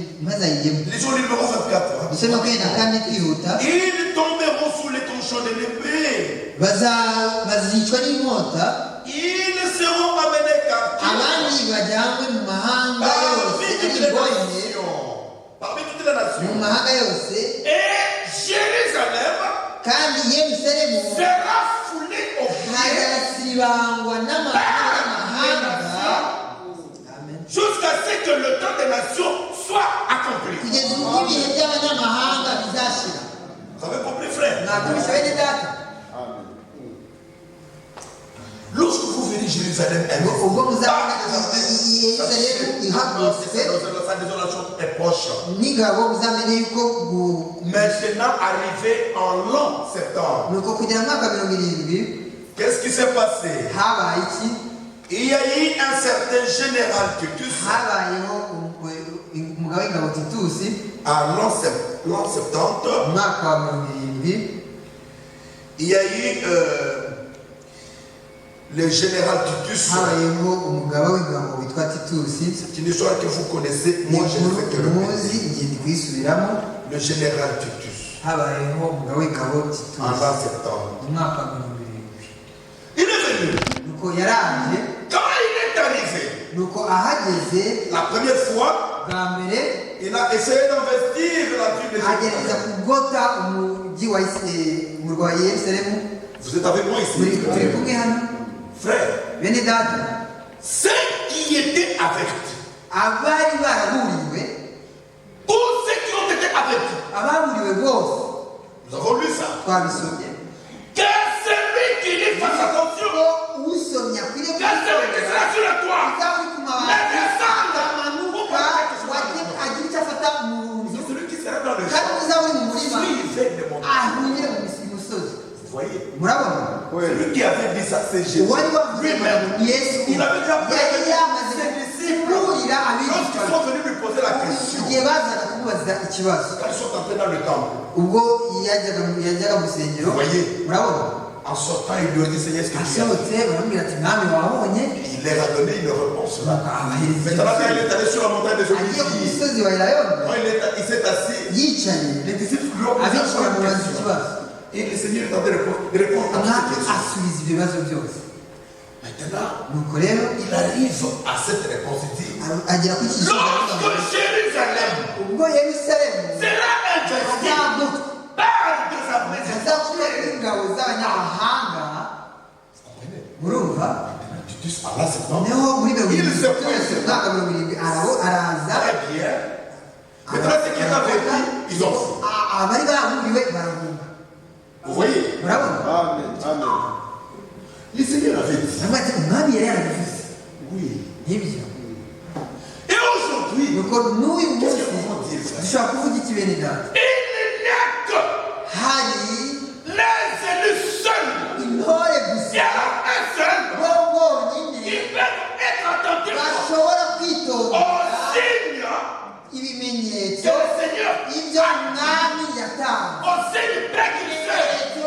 Lisons le numéro 24. dusome makumyabiri na kane twihuta Ils tomberont sous les tranchants de l'épée. bazicwa n'inkota Ils seront amenés captifs abandi bajyanywe mu mahanga yose parmi ari toutes les ingorane nations. Parmi toutes les mu nations. mahanga yose Et Jérusalem kandi yerusalemu sera foulée au pied hazasibangwa n'amahanga jusqu'à ce que le temps des nations soit accompli. kugeza ubwo ibihe by'abanyamahanga bizashira Vous avez compris, frère? mwakumvise bene data Lorsque vous verrez Jérusalem ubwo muzabona investi, yerusalemu ihagoswe sa désolation est proche. n'ingabo muzamenye yuko Maintenant, arrivé en l'an 70, nuko kugera mu mwaka 70 qu'est-ce qui s'est passé? habaye iki Il y a eu un certain général Titus habayeho umugabo w'ingabo titusi à l'an 70. mu mwaka wa 70 Il y a eu le général Titus. habayeho umugaba w'ingabo witwa Titusi. C'est une histoire que vous connaissez. Moi, je ne fais que le muzi igihe kuyisubiramo. Le général Titus. Habayeho umugaba w'ingabo Titusi. En l'an 70. Mu mwaka wa 2000. Il est venu. Nuko yaraje. Quand il est arrivé, nuko ahageze la première fois, bwa mbere il a essayé d'investir la ville de agerageza Jérusalem. kugota umujyi wa umurwa wa Yerusalemu. Vous êtes avec moi ici. Turi kumwe hano. Frère, bene data, ceux qui étaient avertis, abari baraburiwe, tous ceux qui ont été avertis, ababuriwe bose nous avons lu ça. twabisomye. Que celui qui lit fasse attention, usomye akwiriye que celui qui sera sur le toit, uzaba uri ku ne mabati descende. amanuka agira icyo afata mu nzu, Celui qui sera dans le kandi champ, uzaba uri mu murima suivez les montagnes. ahungire mu musozi. Vous voyez, murabona celui qui avait dit ça, c'est Jésus. uwari wavuze ngo Yesu Il avait déjà yari yamaze kuburira Quand ils abigishwa sont venus lui poser la question, igihe bazaga kumubaza ikibazo, quand ils sont entrés dans le temple, ubwo yajyaga mu rusengero, vous voyez, murabona en sortant, il lui a dit, Seigneur, ce que tu as asohotse baramubwira ati mwami wabonye, Il leur a donné une réponse là. abahereza Maintenant, quand il est allé sur la montagne des agiye ku Oliviers, musozi wa Elayono quand il s'est assis, yicaye les disciples lui ont posé abigishwa la bamubaza question. ikibazo, Et le Seigneur est en train de répondre à toutes umwami ces questions. asubiza ibyo bibazo byose. Maintenant, nuko rero il arrive à cette réponse. Il dit, agera ku iki lorsque Jérusalem ubwo Yerusalemu sera investie azagutwa par des armées azakuba étrangères. n'ingabo z'abanyamahanga, murumva Titus, Allah, c'est non. niho muri mirongo Il irindwi se byose umwaka mirongo irindwi araza Très bien. Maintenant, ce qu'ils avaient dit, ils ont fait. abari barahuriwe barahunga. Vous voyez? murabona Amen. Amen. Le Seigneur avait dit. aravuga ati umwami yari yarabivuze Oui. nk'ibyo. Et aujourd'hui, nuko n'uyu qu'est-ce munsi que vous dites, frère? dushobora kuvuga iki bene data, Il n'y a que hari les élus seuls. intore Il y gusa a un seul bo bonyine qui peut être attentif bashobora au kwitondera signe ibimenyetso que le Seigneur ibyo umwami yatanze, au signe précurseur ibimenyetso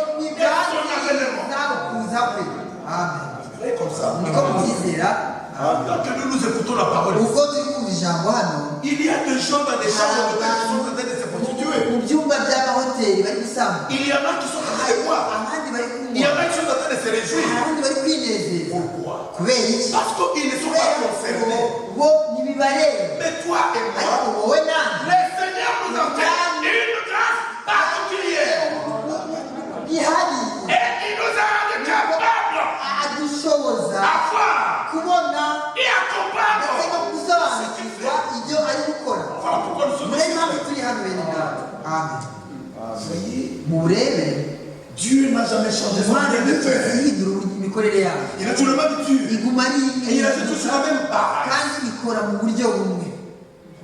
kuza kwe. Amen. Vous voyez comme ça. niko mubyizera. Quand nous écoutons la parole, ubwo turi kumva ijambo hano, il y a des gens dans les chambres d'hôtel qui sont en train de se prostituer. mu byumba by'amahoteli bari gusamba, Il y en a qui sont en train de boire. abandi bari Il y en kunywa, a qui sont en train de se réjouir. abandi bari kwinezeza. Pourquoi? kubera iki? Parce qu'ils ne sont pas concernés. bo ntibibareba, Mais toi et ariko moi, wowe nanjye le Seigneur nous a fait une grâce particulière. ihari Et il nous a rendu capables adushoboza à voir kubona et à ndetse no comprendre. gusobanukirwa ibyo ari gukora. Voilà pourquoi nous sommes muri ici. mpamvu turi hano bene data. Amen. Voyez, murebe Dieu n'a jamais changé son imana manière de ntiyigeze faire. ihindura imikorere yayo, Il est tout le même Dieu. iguma ari Et il agit tous sur la même base. kandi ikora mu buryo bumwe.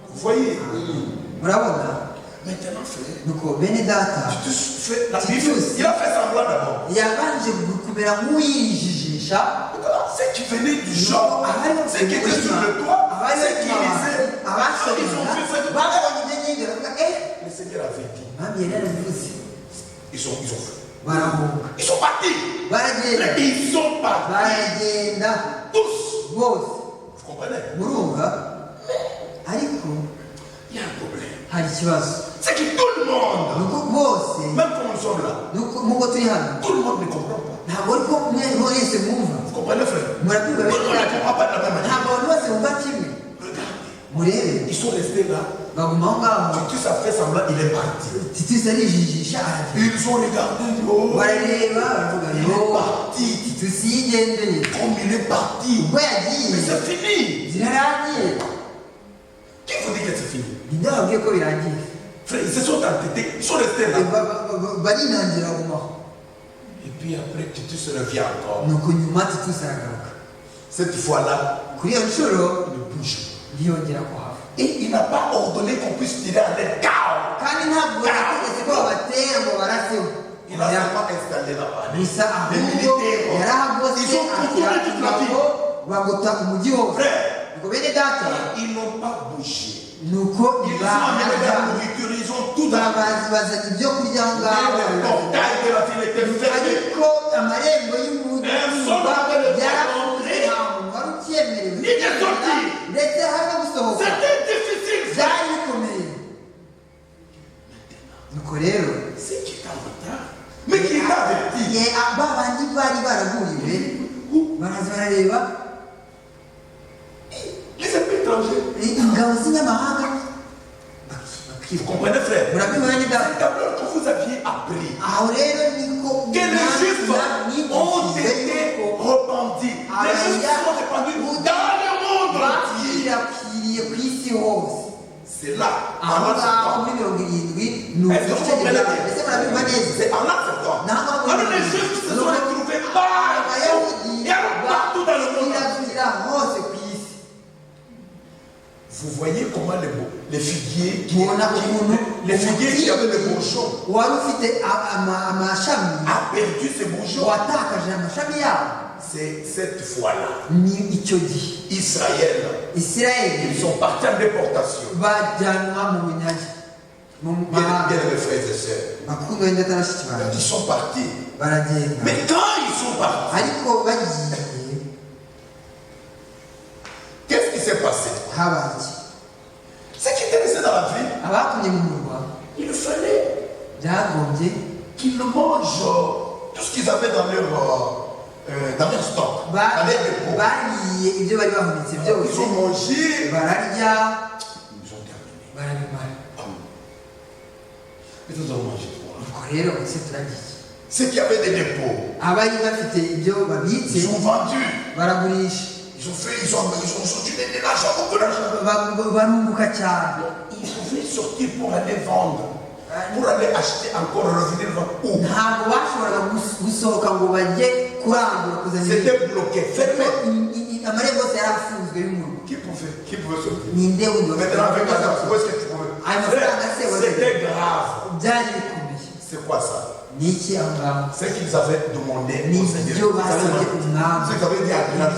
Vous voyez? murabona Maintenant, frère, nuko bene data la Bible, il a fait semblant d'abord. yabanje kumera nk'uwijijisha, Ceux qui venaient du genre, ceux qui étaient sur le toit, ceux qui lisaient, ils ont vu cette Le Seigneur avait dit. mwami yari yarabivuze, Ils ont fait. barahunga Ils sont partis. baragenda Ils sont partis. baragenda Tous. bose. Vous comprenez? murumva ariko Il y a un problème. hari ikibazo, C'est que tout le monde, nuko bose même comme nous sommes là, nuko turi hano tout le monde ne comprend pas. ntabwo ariko mwese mwumva, Vous comprenez, frère? murabyumva Tout le monde bene ne data, comprend pas de la même manière. ntabwo abantu bose bumva kimwe. Regardez. murebe Ils sont restés là. baguma aho ngaho, Titus a fait semblant, il est parti. titusi arijijisha aragenda, Ils ont regardé. Oh, barareba baravuga il yo est parti. titusi yigendeye, Comme il est parti. ubwo yagiye Mais c'est fini. zirarangiye. Qui vous dit que c'est fini? ninde wabwiye ko birangiye? Frère, ils se sont entêtés. Ils sont restés là. barinangira gumaho, Et puis après, Titus revient encore. nuko nyuma titusi aragaruka. Cette fois-là, kuri iyo nshuro il ne bouge ntiyongera kuhava, Et il n'a pas ordonné qu'on puisse tirer en l'air. kandi ntabwo yategetse ko babatera ngo baraseho. Il a seulement installé là-bas. gusa Les ahubwo militaires. yarahagose Ils ont contrôlé toute la ville. bagota umujyi wose. Frère, nuko bene data ils n'ont pas bougé. nuko Ils ont amené la bahaga nourriture, ils ont tout amené. bazanye ibyo kurya aho ngaho, Mais le portail de la ville était fermé. ariko amarembo y'umujyi byari C'était difficile. C'est qui t'a retard, mais qui t'a averti. Les épées étrangères. Vous comprenez, frère? C'est d'abord que vous aviez appris que les Juifs ont été repentis. Les Juifs sont répandus dans le monde entier. C'est là, en acceptant. C'est en acceptant. Alors les Juifs se sont retrouvés partout. Et alors partout dans le monde entier. Vous voyez comment les figuiers qui avaient des bourgeons a perdu ces bourgeons. C'est cette fois-là. Israël. Ils sont partis en déportation. Bien les frères et sœurs. Ils sont partis. Mais quand ils sont partis, qu'est-ce qui s'est passé? Ce qui était resté dans la ville, il fallait qu'ils mangent tout ce qu'ils avaient dans leur stock, dans leur dépôt. Ils ont mangé, ils ont terminé. Ils ont mangé quoi? Ceux qui avaient des dépôts, ils ont vendu. Ils ont utilisé l'argent, beaucoup d'argent. Ils pouvaient sortir pour aller vendre, pour aller acheter encore, revenir vendre où? C'était bloqué, fermé. Qui pouvait sortir? Maintenant avec l'argent, où est-ce que tu pouvais? C'était grave. C'est quoi ça? Ce qu'ils avaient demandé au Seigneur. Ce qu'avait dit à Pilate.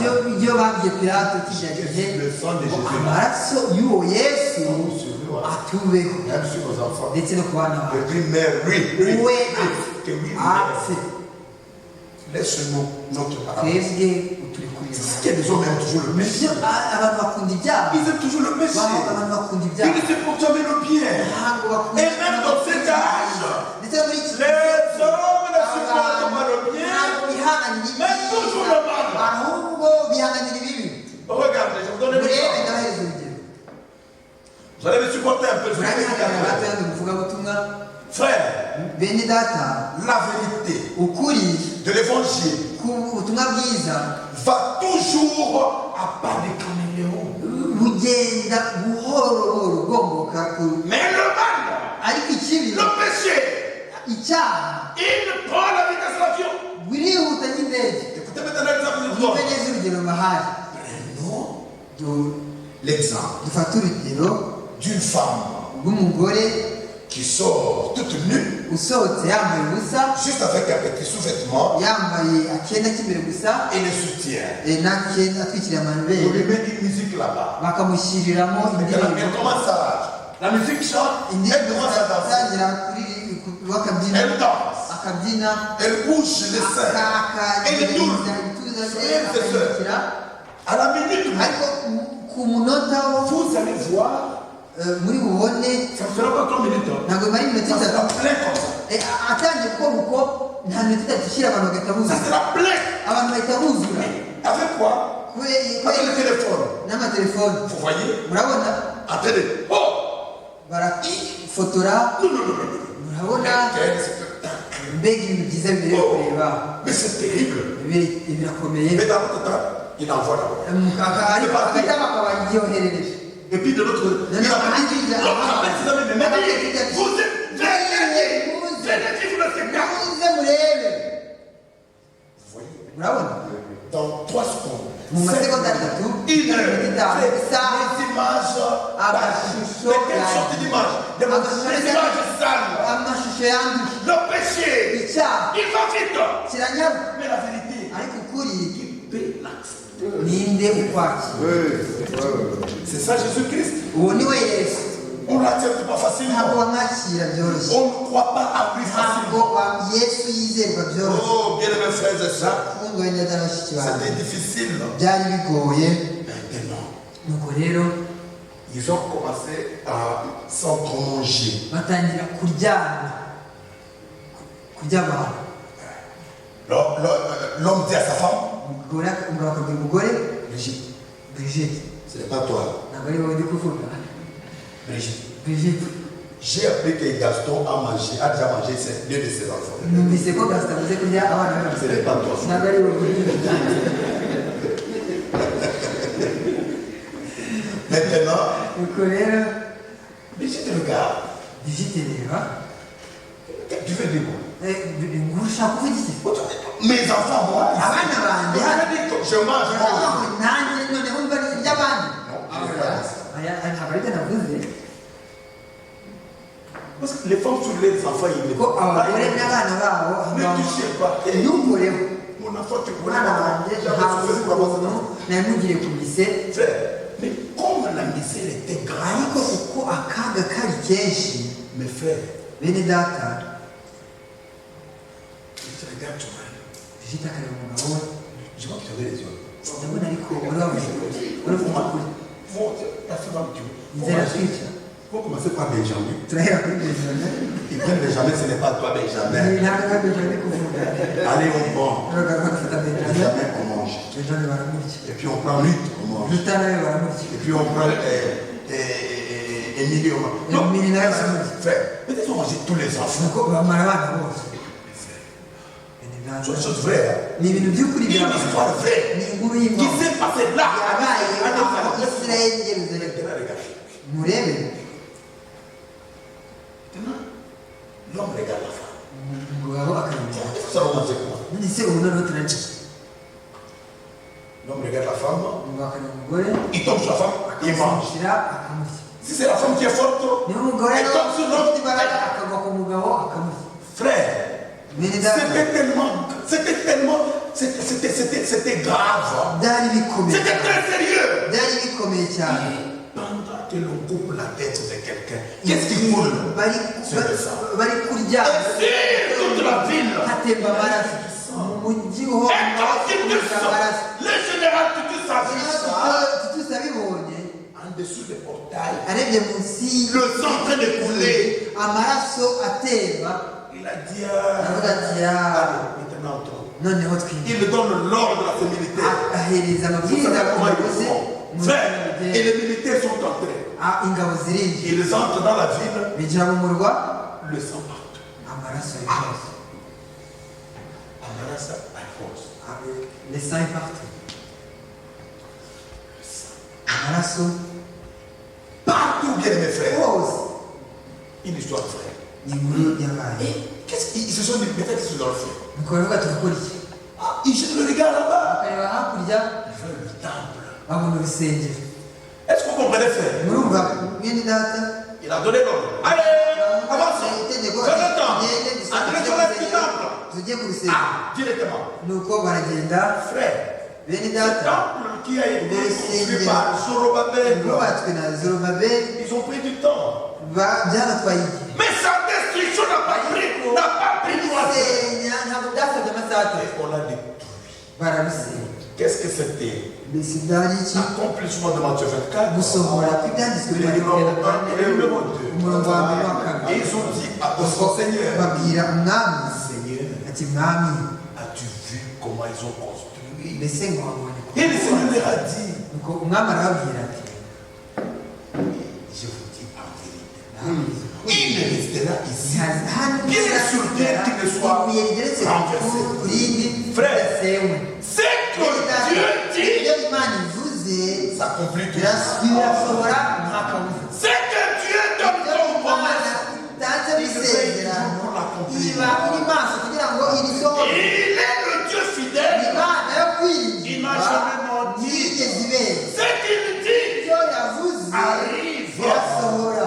Le sang de Jésus. Même sur nos enfants. Et puis, mais oui. Laisse-nous notre parole. C'est qu'il y a des hommes qui aiment toujours le péché. Ils aiment toujours le péché. Ils se portent jamais le bien. Et même dans cet âge, les hommes ne supportent pas le bien, mais toujours le mal. Regardez, je vous donne un exemple. Vous allez me supporter un peu. Frère, la vérité de l'évangile va toujours à pas des caméléons. Mais le mal, le péché, il prend la vitesse de l'avion. Écoutez maintenant l'exemple. Prenons l'exemple d'une femme qui sort toute nue, juste avec un petit sous-vêtement et le soutien. On lui met une musique là-bas. Elle commence à la musique chante, elle commence à danser. Elle danse, elle bouge les seins, elle tourne. Frères et sœurs, à la minute même, vous allez voir. Ça ne fera pas 3 minutes. Ça sera plein comme ça. Ça sera plein. Avec quoi? Avec le téléphone. Vous voyez? Attendez. Oh! Mais c'est terrible. Mais dans notre temps, il envoie d'abord. Et puis de l'autre côté, il a dit, vous êtes vous voyez, dans 3 secondes, il fait des images. Mais quelle sorte d'image? Des images sales. Le péché, il va vite. Mais la vérité, qui paie l'accès. C'est ça Jésus-Christ. On ne l'accepte pas facilement. On ne croit pas à lui facilement. Oh, bien mes frères et sœurs, c'était difficile. nuko rero ils ont commencé à s'engranger. batangira kuryana abantu. L'homme dit à sa femme, umugabo akabwira umugore Brigitte, ce n'est pas toi. ntabwo ari wowe ndi kuvuga. Brigitte, J'ai appris que Gaston a déjà mangé deux de ses enfants. numvise ko Gaston amaze kurya abana be. Ce n'est pas toi. ntabwo ari wowe. Maintenant, nuko rero Brigitte regarde. Brigitte reba Tu fais du quoi? ngo ushaka kuvuga iki? Mes enfants, moi, abana banjye je mange. nanjye noneho mba iby'abandi. ntabwo aribyo navuze. Parce que les femmes sur les enfants, ils ne ko abagore n'abana babo mais tu sais pas. ntukoreho. Mon enfant, tu connais umwana pas. wanjye ntabwo uzi ukuntu namugiriye ku mise. Frère, mais comme la misère était grave. ariko uko akaga kari kenshi, Mes frères, bene data, tu regardes ton mari. Brigitte akareba umugabo we, Je vois que tu avais les yeux. ndabona ariko wari wavuze ukuri, wari uvuze ukuri. Ta femme, tu inzara twica. faut commencer par Benjamin. turahera kuri Benjamin. Ils prennent Benjamin, ce n'est pas toi, Benjamin. ntabwo ari Benjamin kuvuga. Allez, on vend. bagafata Benjamin. Benjamin, on mange. Benjamin baramurya. Et puis on prend Lutte, on mange. Ruta nawe baramurya. Et puis on prend Émilie, on mange. Non, Émilie nawe baramurya. frère, peut-être on mange tous les enfants. nuko bamara abana bose. Bene data, C'est une chose vraie. ni ibintu by'ukuri Une byabaye. histoire vraie. ni inkuru Qui y'impamo s'est passée là. yabaye aho Isirayeli i Yerusalemu. Maintenant, regarde. murebe Maintenant, l'homme regarde la femme. umugabo akareba. Ça va manger quoi? none se ubu noneho turarya. L'homme regarde la femme. umugabo akareba umugore Il tombe sur la femme. Il mange. akamushyira akamurya. Si c'est la femme qui est forte, niba umugore elle tombe sur l'homme. ufite imbaraga akagwa ku mugabo akamurya. Frère, bene data, c'était grave. byari bikomeye C'était cyane. très sérieux. byari bikomeye cyane. Pendant que l'on coupe la tête de quelqu'un, qu'est-ce qui coule? bari kurya Toute la ville. hatemba amaraso mu mujyi ho Et quand il te sort, amaraso. le général Titus a vu ça. Titus abibonye En dessous des portails, arebye munsi le sang en train de couler. amaraso atemba. Il a dit, aravuga ati allez, maintenant entrons. noneho twinjire. Il donne l'ordre à ses militaires. ahereza Vous amabwiriza savez ku comment ngabo ils ze. font? Frère, et les militaires sont entrés. ingabo zirinjiye Ils entrent dans la ville, binjira mu murwa, le sang partout. amaraso ari hose. Amaraso by force. Les sang est partout. amaraso Partout, bien mes frères. hose. Une histoire vraie. ni inkuru yabaye. Et qu'est-ce qu'ils se sont dit? Peut-être qu'ils se l'ont fait. nuko baravuga turakora iki? Ah, ils jettent le regard là-bas. bakareba hakurya Ils veulent le temple. babona urusengero. Est-ce que vous comprenez, frère? murumva mwene data, Il a donné l'ordre. Allez, avancez. itegeko Faites le temps. tugende Entrez sur le petit temple. tujye ku rusengero. Ah, directement. nuko baragenda. Frère, bene ce data, temple qui a été Le construit Seigneur. par Zorobabel, rwubatswe na Zorobabeli, ils ont pris du temps. byabatwaye igihe. Mais sa destruction n'a pas pris 3 heures. Gusenya ntabwo byasabye amasaha atatu. Et on l'a détruit. bararusenya. Qu'est-ce que c'était? mbese byari iki? Accomplissement de Matthieu 24. gusohora kw'ibyanditswe Le muri numéro Makumyabiri na 1 et le kane, numéro 2. umurongo wa mbere n'uwa Et kabiri. ils ont dit à son Seigneur, babwira umwami Seigneur, ati mwami, as-tu vu comment ils ont construit? mbese ngo wabonye ko Et le Seigneur leur a dit, nuko umwami arababwira ati je vous dis en vérité, ndababwiza ukuri, il ne restera ici. hano Bien sur terre qu'il ne soit ibuye rigeretse renversé. ku rindi Frère, ridasenywe. c'est que Dieu dit, ibyo imana ivuze s'accomplit tout. birasohora nta kabuza. C'est que Dieu donne ibyo comme imana promesse. itanze bisezerano iba iri maso kugira ngo irisohore. Il est le Dieu fidèle. imana yo Il n'a kwiringirwa jamais menti. ntiyigeze ibera. Ce qu'il dit ibyo yavuze arrive. birasohora.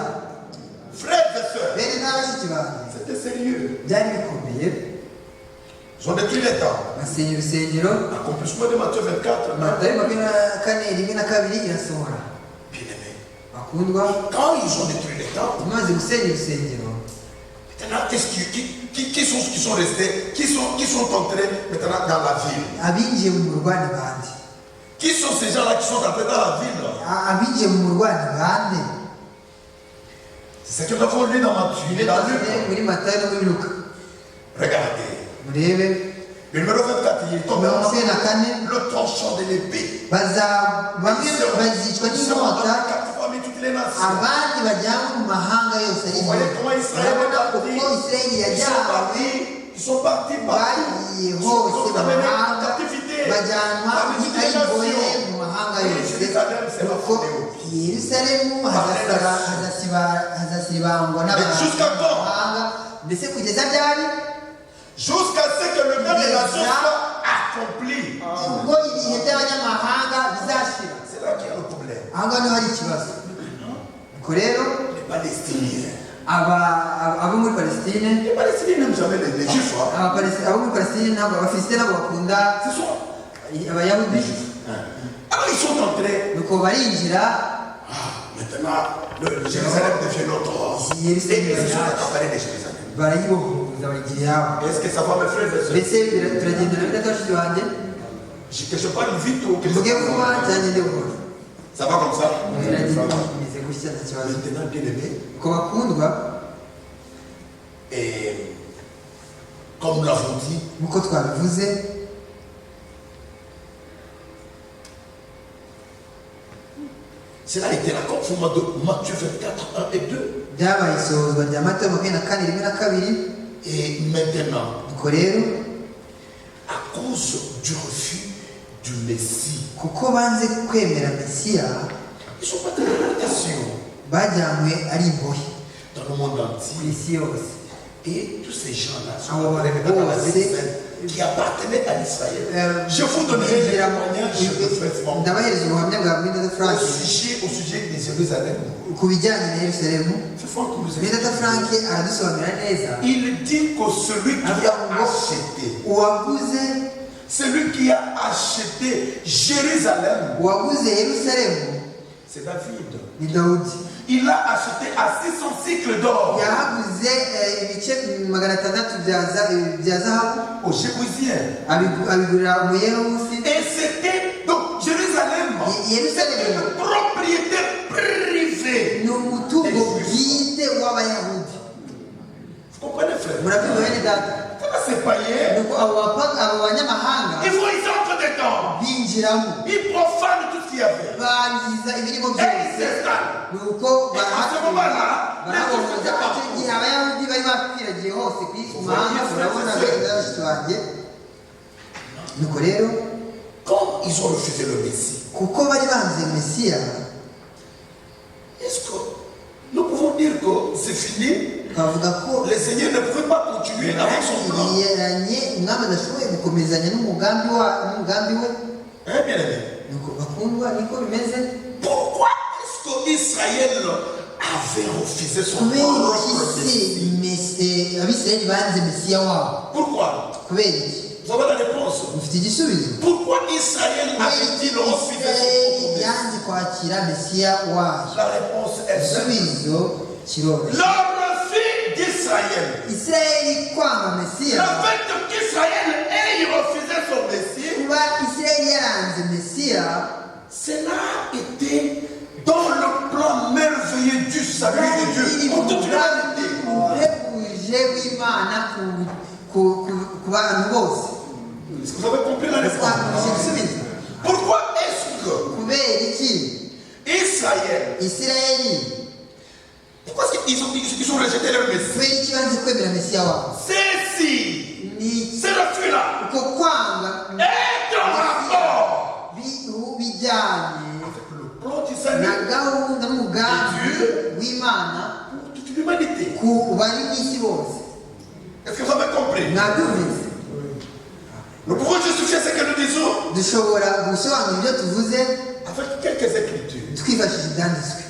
Frères et sœurs, bene n'abashiki banjye, c'était sérieux. byari bikomeye. Ils ont détruit les temps. basenya urusengero. Accomplissement de Matthieu 24. matayo 24 rimwe na kabiri irasohora. Bien-aimé. bakundwa, Quand ils ont détruit les temps, tumaze gusenya urusengero, maintenant, qui sont restés, qui sont entrés maintenant dans la ville? abinjiye mu murwa ni bande? Qui sont ces gens-là qui sont entrés dans la ville? abinjiye mu murwani bande C'est ce que nous avons lu dans Matthieu, dans Luc. muri Matayo no muri Luka. Regardez. Murebe Le numéro 24, il tombe dans makumyabiri na kane le tranchant de l'épée. bamwe bazicwa Ils seront n'inkota captifs parmi toutes les nations. abandi bajyanwa mu mahanga yose ari Vous voyez comment Israël est urabona parti? uko Isirayeli yajyanywe Ils sont partis partout. bagiye Ils hose sont mu amenés en mahanga captivité. bajyanwa Parmi toutes les ari imbohe nations. mu mahanga Et yose Jérusalem, c'est la nuko fondée. Yerusalemu hazasibangwa jusqu'à quand? n'abahanga mbese kugeza ryari Jusqu'à ce que le temps des nations soit accompli. ubwo ibihe by'abanyamahanga bizashira. C'est là qu'il y a le problème. aha ngaha niho hari ikibazo. Ubwo rero Les Palestiniens. abo muri Palestine Les Palestiniens n'aiment jamais les Juifs. abo muri Palestine ntabwo abafilisite ntabwo bakunda Ce sont abayahudi. Alors ils sont entrés. nuko barinjira Maintenant, le Jérusalem devient notre. Et ils sont accaparés de Jérusalem. barayibohoza bayigira iyabo. Est-ce que ça va, mes frères et sœurs? mbese turagendana bidata bashiki banjye Que je parle vite ou que je mvuge parle vuba vite? cyangwa ngende buhoro. Ça va comme ça? biragenda bimeze gutya nta kibazo. Maintenant, bien aimé, ku bakundwa et comme nous l'avons dit, nk'uko twabivuze cela a été l'accomplissement de Matthieu 24, 1 et 2. byabaye isohozwa rya Matayo 24 rimwe na kabiri. Et maintenant, nuko rero à cause du refus du Messie, kuko banze kwemera Mesiya ils sont partis dans la nation, bajyanywe ari imbohe dans le monde ku entier. isi yose. Et tous ces gens-là sont Ah, entrés maintenant dans la oh, ville c'est- sainte qui appartenaient à Israël. Je vous donnerai les Binjira témoignages de frère Franck ndabahereza ubuhamya bwa Bwidata Frank au sujet de Jérusalem. ku bijyanye na Yerusalemu. Frère Franck nous Bwidata explique. Frank aradusobanurira neza Il dit que celui qui a acheté, celui qui a acheté Jérusalem, uwaguze Yerusalemu c'est David. ni Dawudi. Il l'a acheté à 600 cycles d'or yahaguze ibice 600 bya zahabu aux Jébusiens. abigurira umuyehusi. Et c'était donc Jérusalem, Yerusalemu une propriété privée. ni umutungo bwite w'abayahudi. Vous comprenez, frère? murabyumva bene data. Quand ces païens, nuko abo banyamahanga ils entrent dedans. binjiramo Ils profanent tout ce qu'il y avait. bangiza ibirimo Et ils byose. s'installent. nuko Et à ce moment-là, les gens barabohoza se icyo gihe abayahudi bari bakwiragiye hose ku isi mu mahanga. murabona beza bashiki banjye. nuko rero comme ils ont refusé le Messie, kuko bari banze Mesiya, est-ce que nous pouvons dire que c'est fini? twavuga ko Le Seigneur ne pouvait pas continuer avec son plan. yaranye umwami adashoboye gukomezanya n'umugambi we. Hein, bien aimé? nuko bakundwa niko bimeze. Pourquoi est-ce que Israël avait refusé son kubera propre iki Messie? se abisirayeli banze Mesiya wabo? Pourquoi? kubera iki? Vous avez la réponse. mufite igisubizo. Pourquoi Israël avait-il refusé son Isirayeli propre Messie? yanze kwakira Mesiya wayo? La réponse est simple. igisubizo kiroroshye. Le refus d'Israël. Isirayeli kwanga Le Mesiya, fait qu'Israël ait refusé son Messie, kuba Isirayeli yaranze Mesiya, cela était dans le plan merveilleux du salut de Dieu. Pour toute l'humanité. uhebuje w'Imana ku bantu bose. Est-ce que vous avez compris la réponse? twakuje igisubizo. Pourquoi est-ce que kubera iki Israël, Isirayeli, pourquoi est-ce qu'ils ont rejeté leur Messie? kubera iki banze kwemera Mesiya wabo? Ceci, ni ce refus-là uko kwanga est en rapport bijyanye avec le plan du salut na gahunda n'umugambi w'Imana pour toute l'humanité. ku bari mu isi bose. Est-ce que vous avez compris? mwabyumvise? Nous pouvons justifier ce que nous disons dushobora gusobanura ibyo tuvuze avec quelques écritures. twifashishije ibyanditswe.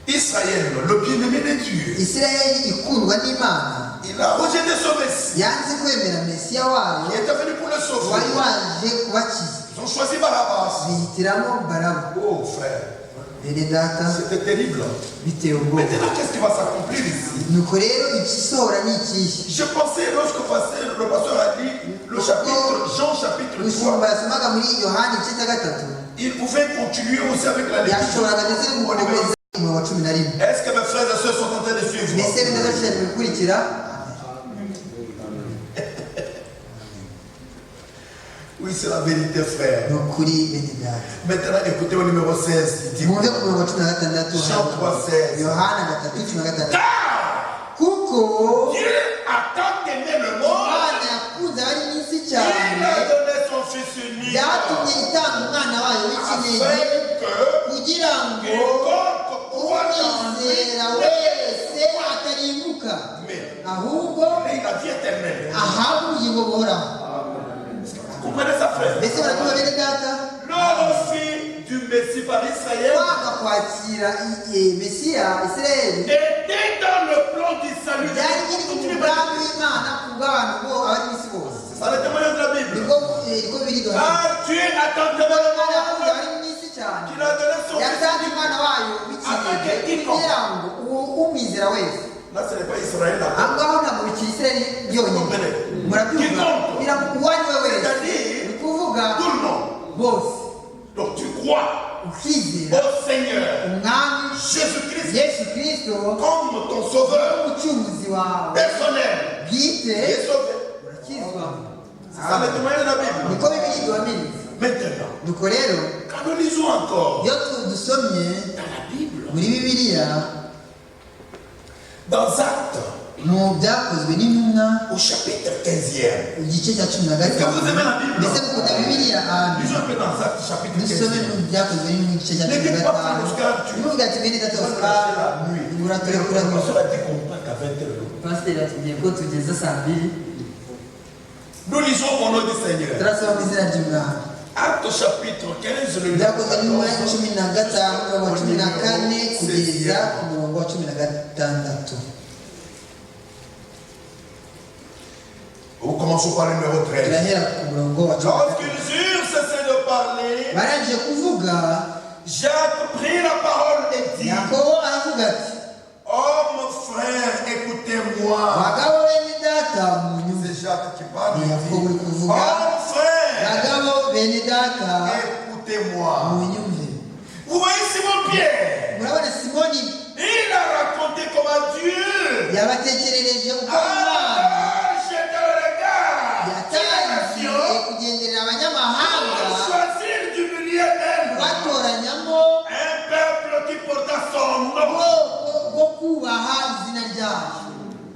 Israël, le bien-aimé de Dieu, Isirayeli ikundwa n'Imana il a rejeté son Messie yanze kwemera Mesiya wayo qui était venu pour le wari sauver. waje kubakiza. Ils ont choisi Barabbas. bihitiramo Baraba. Oh frère, bene data, c'était terrible. biteye ubwoba. Maintenant, qu'est-ce qui va s'accomplir ici? nuko rero igisohora ni ikihe? Je pensais lorsque le pasteur a dit le le chapitre, Jean chapitre 3, umushumba yasomaga muri yohani igice cya gatatu il pouvait continuer aussi avec la lecture. yashoboraga ndetse no gukomeza umurongo wa 11. Est-ce que mes frères et sœurs sont en train de suivre? mbese bimeze cyane bikurikira Oui, c'est la vérité, frère. ni ukuri bene data Maintenant, écoutez au numéro 16. Il dit mwumve ku murongo wa 16 Jean 3,16. yohana 3:16 Car kuko Dieu a tant aimé le monde, imana yakunze abari mu isi il cyane a donné son Fils unique, byatumye itanga umwana wayo w'ikinege afin que kugira ngo quiconque croit en lui umwizera wese atarimbuka mais ahubwo il a vie éternelle. ahabwa ubugingo buhoraho Vous comprenez ça, frère? mbese barakuba bene data L'heure aussi du Messie par Israël kwanga kwakira mesiya isirayeli était dans le plan du salut. byari biri mu mugambi w'imana ku bw'abantu bo abari mu isi bose C'est ça le témoignage de la Bible. niko biri doha Car Dieu a tant aimé le imana yakunze monde abari mu isi cyane qu'il a donné son Fils yatanze unique. umwana wayo w'ikinege kugira ngo umwizera wese Là, ce n'est pas Israël. Là. aha ngaho ntabwo bikiri isirayeli byonyine murabyumva kugira ngo uwo ari we wese C'est-à-dire ni ukuvuga tout le monde. bose Donc tu crois ukizera au Seigneur umwami Jésus-Christ yesu kirisito comme ton sauveur umucunguzi wawe personnel. bwite Il est sauvé. urakizwa C'est ça le témoignage de la Bible. niko bibiri duhamiriza Maintenant, nuko rero quand nous lisons encore iyo dusomye dans la Bible, muri bibiliya dans Actes, mu byakozwe n'intumwa au chapitre 15e, igice cya 15 est-ce que vous aimez la Bible? mbese mukunda bibiliya Lisons un peu dans Actes, chapitre dusome 15e. mu byakozwe n'intumwa igice cya 15 nimuvuga ati bene data oscar muraturekura Le pasteur a dit qu'on part qu'à 20h. pasiteri atubwiye ko tugeze saa 2 Nous lisons au nom du Seigneur. turasoma mu izina ry'umwami Actes chapitre 15, le byakozwe n'intumwa ya 14. 15 umurongo wa 14 kugeza ku murongo wa 16. Nous commençons par le numéro 13. turahera ku murongo wa 16 Lorsqu'ils eurent cessé de parler, barangije kuvuga Jacques prit la parole et dit: yakobo aravuga ati Hommes, frères, écoutez-moi. bagabo bene data munyumve C'est Jacques qui parle. ni yakobo uri kuvuga Hommes, frères, bagabo bene data écoutez-moi. munyumve Vous voyez Simon Pierre, murabona simoni il a raconté comment Dieu yabatekerereje uko a imana jeté le regard sur la yatangiye nation kugenderera pour abanyamahanga choisir du milieu d'elle batoranyamo un peuple qui porta son nom. ubwoko bwo kubaha izina ryayo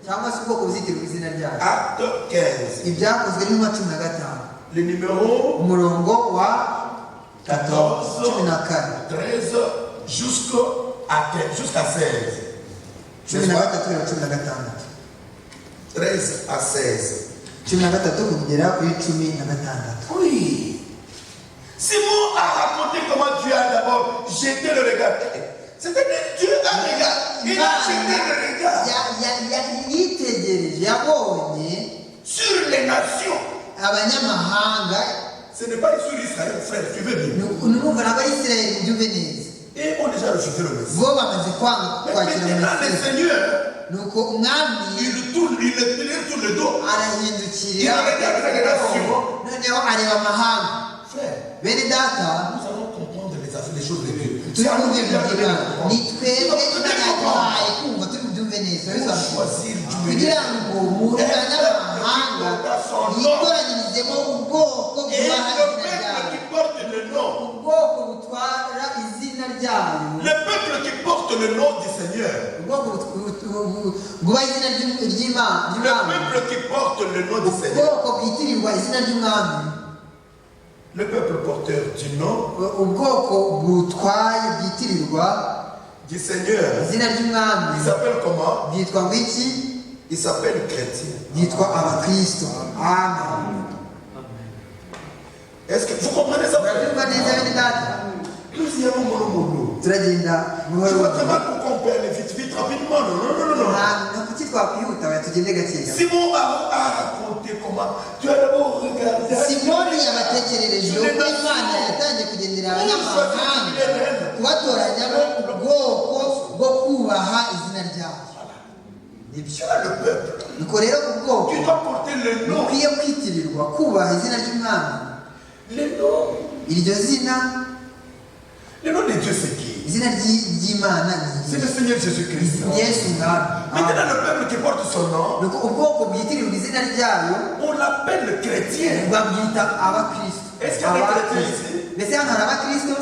cyangwa se ubwoko buzitirwa izina ryayo Acte 15. ibyakozwe n'intumwa 15 Le numéro umurongo wa 14, 14 13 jusqu'à 16. 13 na 16 13 à 16. 13 kugera kuri 16. Oui. Simon a raconté comment Dieu a d'abord jeté le regard. C'est-à-dire Dieu a regardé. Il a jeté le regard yitegereje yabonye sur les nations. abanyamahanga Ce n'est pas sur Israël, frère, tu veux dire. numva ntabwo ari isirayeli mubyumve neza Et on a déjà refusé le Messie. bo bamaze kwanga Mais kwakira maintenant, le mesiya Seigneur, nuko umwami il tourne le dos. arahindukirira Il regarde les nations. noneho areba amahanga Frère, bene data nous allons comprendre les affaires, les choses de Dieu. turi C'est à nous kumva de ibintu regarder by'imana le ni comprendre. twebwe imana yaduhaye kumva turi bubyumve neza bisobanutse Choisir du kugira milieu. ngo mu banyamahanga yitoranyirizemo ubwoko Et le bwubaha izina peuple ryayo qui porte le nom. ubwoko butwara izina ryayo Le peuple qui porte le nom du Seigneur. ubwoko bwubaha izina ry'imana Le peuple qui porte le nom du Seigneur. ubwoko bwitirirwa izina ry'umwami Le peuple porteur du nom ubwoko butwaye bwitirirwa du Seigneur. izina ry'umwami Il s'appelle comment? byitwa ngo iki Il s'appelle chrétien. byitwa abakristo amen Est-ce que vous comprenez ça? murabyumva neza bene data Nous y allons mollo. turagenda Je buhoro vois très buhoro mal pourquoi on peut aller vite, rapidement. Non. nta kuki twakwihuta oya tugende gakeya Simon a raconté comment tu as d'abord regardé. simoni yabatekerereje uko imana yatangiye kugendera abanyamahanga kubatoranyamo ubwoko bwo kubaha izina ryayo Tu as le peuple. nuko rero ubwoko Tu dois porter le nom. bukwiye kwitirirwa kubaha izina ry'umwami. Le nom. Iryo zina, Le nom de Dieu c'est qui? izina ry'Imana C'est ni le Seigneur Jésus-Christ. Yesu mwami. Maintenant le peuple qui porte son nom, nuko ubwoko bwitirirwa izina ryayo on l'appelle le chrétien. babwita abakristo. Est-ce qu'il y a des chrétiens ici? Mbese hano hari abakristo?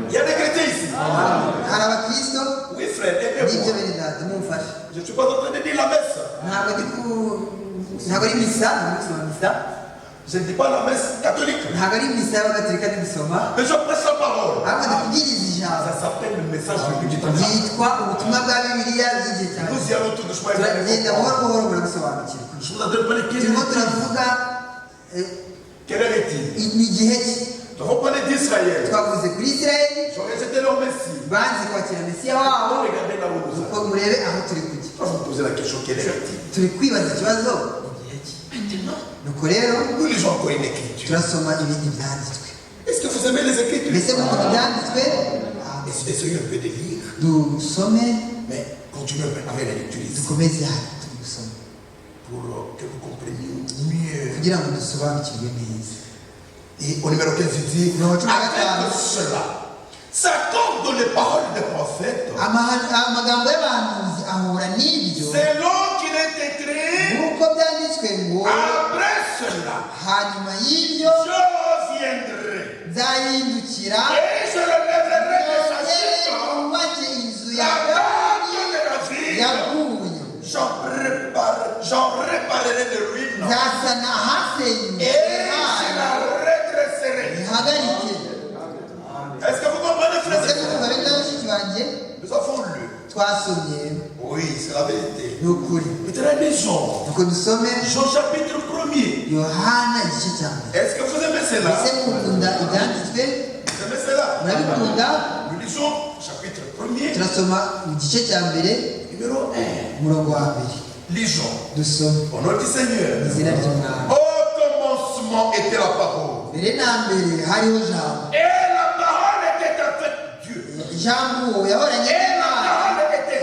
Il y a des chrétiens ici. Hari abakristo? Oui frère, Nibyo aidez-moi. bene data mumfashe. Je ne suis pas en train de dire la messe. ntabwo ari misa, ni umunsi wa misa. Je ne dis pas la messe catholique. Ntabwo ari misa y'abagatolika ndi gusoma, Mais je prêche la parole. ahubwo ndi kubwiriza ijambo Ça s'appelle le message biblique du temps. ryitwa ubutumwa bwa bibiliya by'igihe cyane. Nous y allons tout doucement. turagenda buhoro buhoro murabisobanukirwa. Je vous adore pas les turimo turavuga Quelle heure est-il? ni igihe ki. Nous avons parlé d'Israël. twavuze kuri isirayeli Ils ont rejeté leur Messie. banze kwakira mesiya wabo. Regardez là où nous uko sommes. murebe aho turi kujya. Je vais vous poser la question, quelle heure est-il? turi kwibaza ikibazo igihe ki. Maintenant, nuko rero nous lisons encore une écriture. turasoma ibindi byanditswe. Est-ce que vous aimez les écritures? mbese mukunda ibyanditswe? Essayez un peu de lire. dusome Mais continuez avec la lecture ici. dukomeze hano turi gusoma Pour que vous compreniez mieux. kugira ngo dusobanukirwe neza. Et au numéro 15, il dit, Non, tu m'as avec dit. cela, s'accorde les paroles des prophètes. amagambo y'abahanuzi ahura n'ibyo Selon qu'il est écrit, nk'uko byanditswe ngo après cela, hanyuma y'ibyo je viendrai. nzahindukira Et je relèverai de sa chute wubake inzu la yawe date de la vie. yaguye, J'en réparerai de ruines. nzasana ahasenyutse Et je la redresserai. ihagarike. Est-ce que vous comprenez, frères et ese sœurs? kumva bene bashiki banjye Nous avons lu. twasomye Oui, c'est la vérité. ni ukuri. Maintenant, lisons. nuko dusome Jean chapitre 1er. yohana igice cya mbere. Est-ce que vous aimez cela? ese mukunda ibyanditswe? Vous aimez cela? murabikunda? Nous lisons chapitre 1er, turasoma mu gice cya mbere numéro 1. umurongo wa mbere. Lisons. dusome Au nom du Seigneur. mu izina ry'umwami. Au commencement était la parole. mbere na mbere hariho jambo, Et la parole était avec Dieu. jambo yahoranye n'imana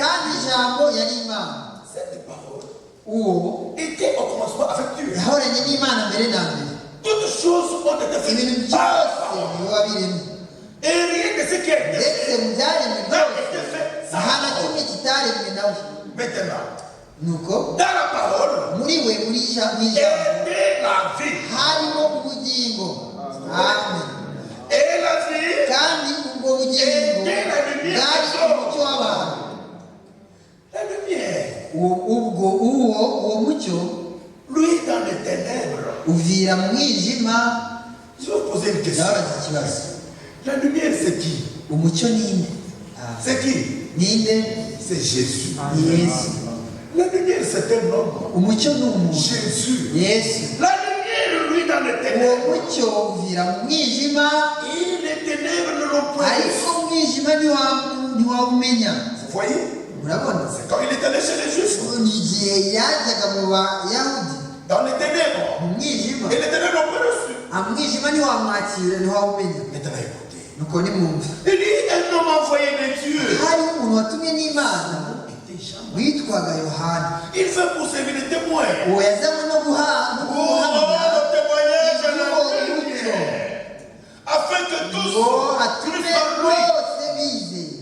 kandi ijambo yari imana. Cette parole uwo était au commencement avec Dieu. yahoranye n'imana mbere na mbere. Toutes choses ont été ibintu faites par la byose parole. niwe wabiremye, Et rien de ce qui a été ndetse fait mu byaremwe n'a byose été fait sans nta la na kimwe parole. kitaremwe nawe. Maintenant, nuko dans la parole muri we mu ijambo était la vie. harimo ubugingo. amen. Et la vie kandi ubwo bugingo bwari umucyo w'abantu. la lumière. uwo mucyo Lui dans les ténèbres. uvira mu mwijima. Je vais vous poser une question. ndabaza ikibazo, La lumière c'est qui? umucyo ninde? C'est qui? ninde? C'est Jésus. Yesu. La lumière c'est un homme. umucyo ni umuntu. Jésus. Yesu. La lumière, lui, dans les uwo ténèbres. mucyo uvira mu mwijima, Et les ténèbres ne l'ont point vu. ariko umwijima ntiwawumenya. Vous voyez? urabona, C'est quand il est allé chez les Juifs. ni igihe yajyaga mu bayahudi Dans les ténèbres. mu mwijima, Et les ténèbres n'ont pas reçu. umwijima ntiwamwakira ntiwawumenya. Maintenant écoutez. nuko nimwumve, Il dit un homme envoyé de Dieu. hariho umuntu watumwe n'imana witwaga yohana. Il fait pour servir de témoin. uwo yazanywe no guhamya Le témoignage à la uwo mucyo lumière. Afin que tous ngo puissent atume par lui. bose bizeye.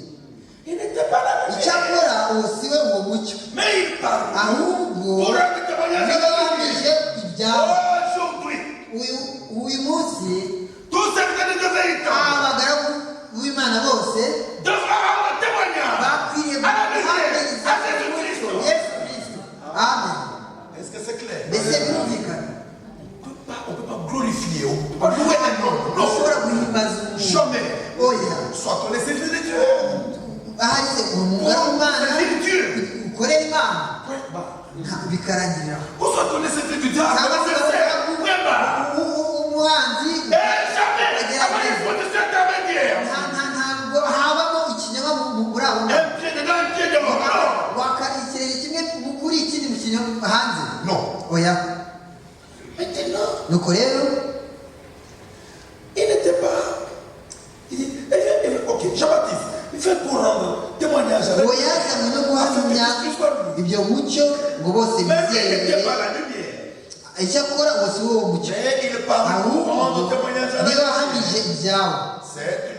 Il n'était pas la lumière. icyakora uwo si we uwo mucyo, Mais il parle. ahubwo Pour rendre témoignage à niwe la wahamije lumière. ibyawe. Aujourd'hui, uyu munsi tous serviteurs de vérité abagaragu b'imana bose devraient avoir un témoignage bakwiriye à la lumière, guhamiriza à Jésus-Christ. umucyo yesu kirisito. amen. Est-ce que c'est clair? mbese birumvikana? On ne peut pas glorifier, on ne peut pas louer un homme. Non. ushobora guhimbaza umuntu. Jamais. oya, Soit on est serviteur de Dieu. ahari se umugaragu w'imana Servir Dieu. ukorera imana Point bas. bikarangirira Ou soit on est serviteur du diable. cyangwa se Point bas. umuhanzi Et jamais. Avant il faut de cet intermédiaire. ntabwo habamo ikinyoma muri abo Un pied dedans, un pied dehors. Non. waka ikirenge kimwe kuri ikindi mu kinyoma hanze. Non. oya. Maintenant, nuko rero il n'était pas. Ok, Jean-Baptiste, il fait pour rendre témoignage avec uwo yazanywe no guhamya guhamya ibyo mucyo ngo bose Même il bizeye n'était pas la lumière. icyakora bose uwo mucyo Mais il parle pour rendre témoignage à la niba lumière. wahamije ibyawe Cette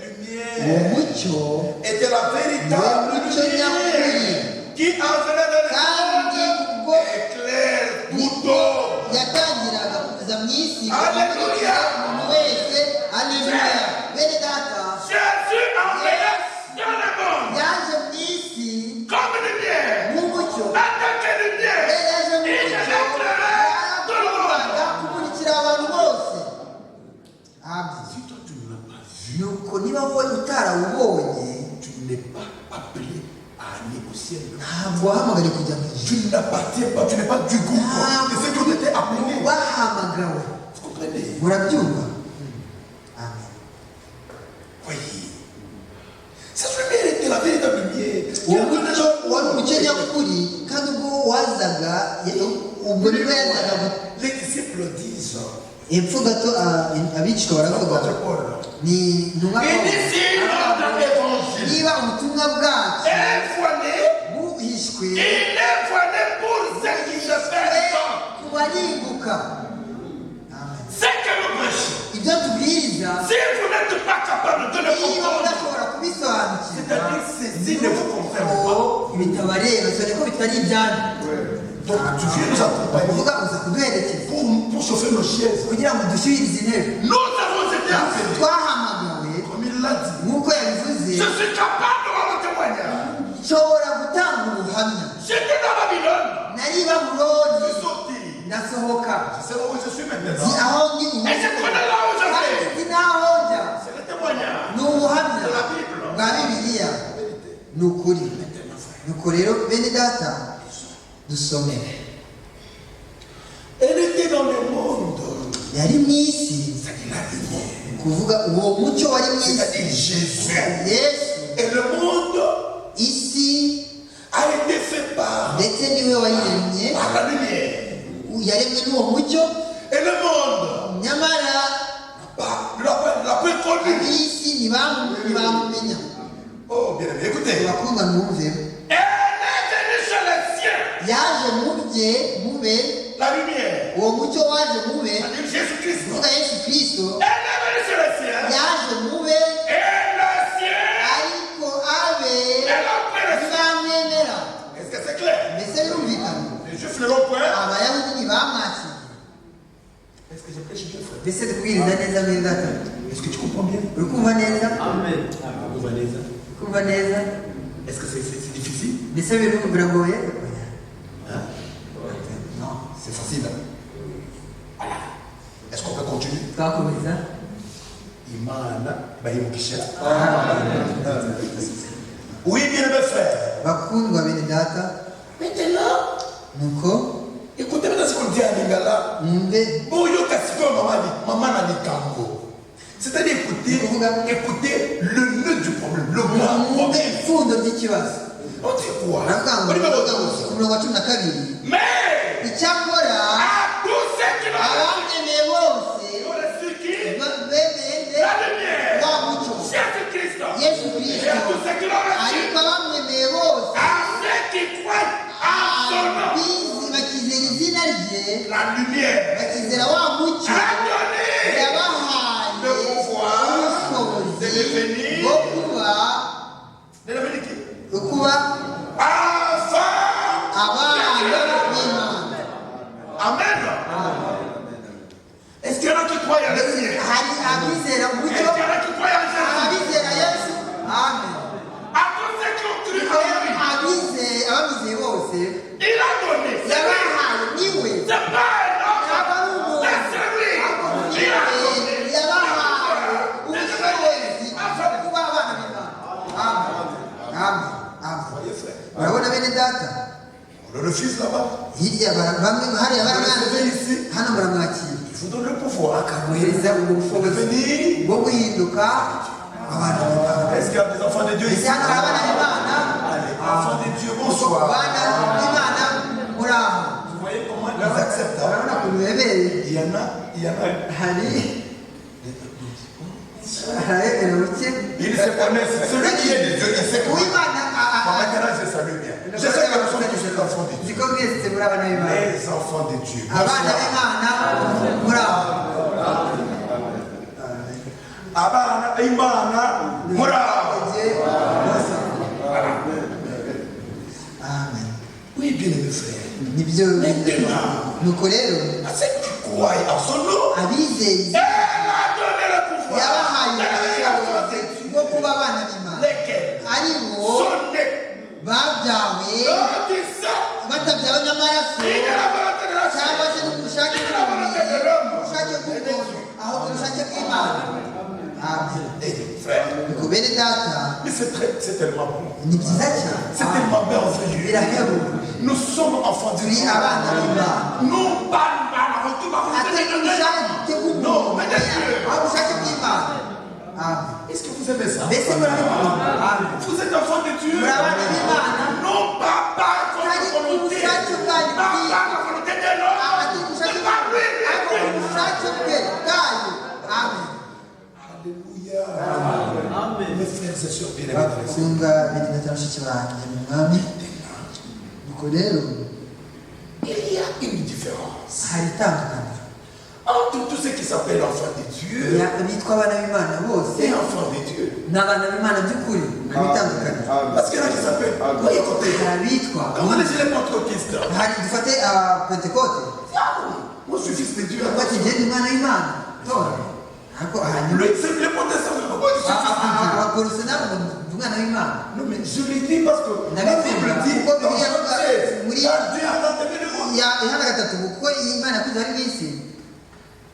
uwo lumière mucyo était la véritable niwe mucyo nyakuri lumière qui en venait dans kandi le ubwo monde éclaire pour tous. yatangiraga kuza mu isi Alléluia. umuntu wese aleluya bene data Jésus en venait dans le monde yaje mu isi comme lumière. nk'umucyo En tant que lumière, yaje mu il mucyo éclairait tout le monde. kumurikira abantu bose amen Si toi tu ne l'as pas vu, nuko niba wowe utarawubonye tu n'es pas appelé à aller au ciel. ntabwo wahamagariye kujya mu ijuru Tu n'appartiens pas, tu n'es pas du groupe de ceux qui ont été appelés. bahamagawe Vous comprenez? murabyumva amen Voyez. Cette lumière était la véritable lumière. uwo mucyo wari umucyo nyakuri kandi ubwo wazaga ubwo nibwo yazaga Les disciples disent, hepfo gato abigishwa baravuga Apôtre Paul, ni intumwa Pawulo. ici notre évangile niba ubutumwa bwacu est voilé, buhishwe il est voilé pour ceux qui se perdent. ku barimbuka Ce que nous prêchons, ibyo tubwiriza si vous n'êtes pas capable de le niba comprendre, mudashobora kubisobanukirwa c'est-à-dire ceci ne vous concerne pas. ko bitabareba cyane ko bitari ibyanyu Donc tu viens nous accompagner uvuga uza kuduherekeza pour chauffer nos chaises. kugira ngo dushyuhirize intebe Nous avons été appelés, twahamagawe comme il l'a dit. nk'uko yabivuze Je suis capable de rendre témoignage. nshobora gutanga ubuhamya J'étais dans Babylone. nari i babuloni Je suis sorti. ndasohoka Je sais où je suis nzi maintenant. aho ndi ubu Et je connais là où je kandi vais. nzi n'aho njya C'est le témoignage ni ubuhamya de la Bible. bwa bibiliya ni ukuri nuko rero bene data dusome Elle était dans le monde. yari mu isi C'est-à-dire la lumière. kuvuga uwo mucyo wari mu C'est-à-dire isi Jésus. yesu Et le monde isi a été fait par ndetse niwe wayiremye la lumière. yaremwe n'uwo mucyo Et le monde nyamara l'a peu connu. ab'isi ntibamumenya Oh, bien aimé, écoutez. bakundwa mwumve Elle est venue chez les siens. yaje mu bye mube La lumière. uwo mucyo waje mube C'est-à-dire Jésus-Christ. kuvuga yesu kirisito Elle est venue chez les siens. yaje mube Et les siens. ariko abe Elle a pris les siens. ntibamwemera Est-ce que c'est clair? mbese birumvikana Les juifs ne l'ont point. abayahudi ntibamwakiriye Est-ce que je prêche bien, frère? mbese tukubwiriza neza muri data Est-ce que tu comprends bien? uri kumva neza Vanessa. uri kumva neza Est-ce que c'est difficile? mbese biragoye Non, c'est facile. Voilà. Est-ce qu'on peut continuer? twakomeza Imana bayimukisha. Oui, bien aimé frère. bakundwa bene data Maintenant, nuko écoutez maintenant ce qu'on dit à Lingala. mwumve Boyo kasiko maman na likambo. C'est-à-dire écoutez le nœud du problème, le grand mwumve problème. ipfundo ry'ikibazo On dit quoi? baravuga ngo Numéro ku 12. murongo wa cumi na kabiri Mais icyakora à tous ceux qui l'ont abamwemeye bose reçu qui? bemeye La lumière. wa mucyo Jésus-Christ. yesu Et kirisito à tous ceux qui l'ont reçu. ariko abamwemeye bose À ceux qui croient en son nom. abizi bakizera izina rye La lumière. bakizera wa mucyo A donné yabahaye le pouvoir ubushobozi de devenir. bwo kuba De devenir qui? kuba Enfant. abana b'imana Amen. Est-ce qu'il y en a qui croient en la lumière? hari abizera Est-ce umucyo qu'il y en a qui croient en Jésus? abizera yesu amen À tous ceux qui ont cru en lui. abamizeye bose Il a donné. C'est lui. yabahaye niwe C'est pas un ntabwo ari homme. umuntu C'est lui. Il a donné. yabahaye ubushobozi bwo kuba abana b'imana amen amen amen Voyez frère. urabona bene data On le refuse là-bas. hirya bamwe hariya baramwanze hano muramwakira Il vous donne le pouvoir. akamuhereza ubwo bushobozi Devenir. bwo guhinduka abantu b'imana Est-ce qu'il y a des enfants de Dieu ici? ese hano hari abana b'imana Allez, enfants de Dieu, bonsoir. abana b'imana muri aho Vous voyez comment ils acceptent. urabona ukuntu bebereye Il y en a. hari Ils se connaissent. Celui qui est de Dieu, il sait que maintenant je salue bien. Je sais que nous sommes tous les enfants de Dieu. Les enfants de Dieu. Abana Imana Murao. Oui, bien aimé frère. nuko rero C'est que tu crois en son nom. abizeye Elle a donné le pouvoir. yabahaye ubushobozi bwo kuba abana b'Imana Lesquels ari bo sont nés babyawe dans du sang. batabyawe n'amaraso Et de la volonté de la cyangwa chair. se n'ubushake bw'umubiri ubushake bw'umuntu aho ubushake bw'Imana. Amen. Eh, frère, Nuko bene data mais c'est tellement bon. ni byiza cyane C'est tellement merveilleux. birahebuje Nous sommes enfants de turi Dieu. abana b'Imana Non pas atari ubushake bw'umuntu Non, mais de Dieu. aho ubushake bw'Imana. Amen. Est-ce que vous aimez ça? mbese murabikunda? Amen. Vous êtes enfants de Dieu. muri abana b'Imana Non pas par atari votre volonté. ubushake bwanyu Pas bwite par la volonté de l'homme. atari ubushake Mais par lui, ariko lui. ubushake bwe bwayo. Amen. Alléluia. Mes frères et sœurs bien-aimés. bakundwa bene data bashiki banjye mu mwami. Nuko rero Il y a une différence hari itandukaniro entre tout ce qui s'appelle enfant de Dieu bitwa abana b'Imana bose et enfant de Dieu. n'abana b'Imana by'ukuri hari itandukaniro. Parce qu'il y en a qui s'appellent. Oui, écoutez. hari abitwa Quand on est chez les pentecôtistes, hari dufate pentekote moi je suis fils de Dieu. bati njye ndi umwana w'Imana tora ariko hanyuma Le protestants, moi je suis fils de Dieu. abaporose nabo ndi umwana w'Imana. Non, mais je le dis parce que la Bible dit dans Jean 16, car Dieu a tant aimé le monde ihana gatatu kuko iyi Imana yakuze ari mu isi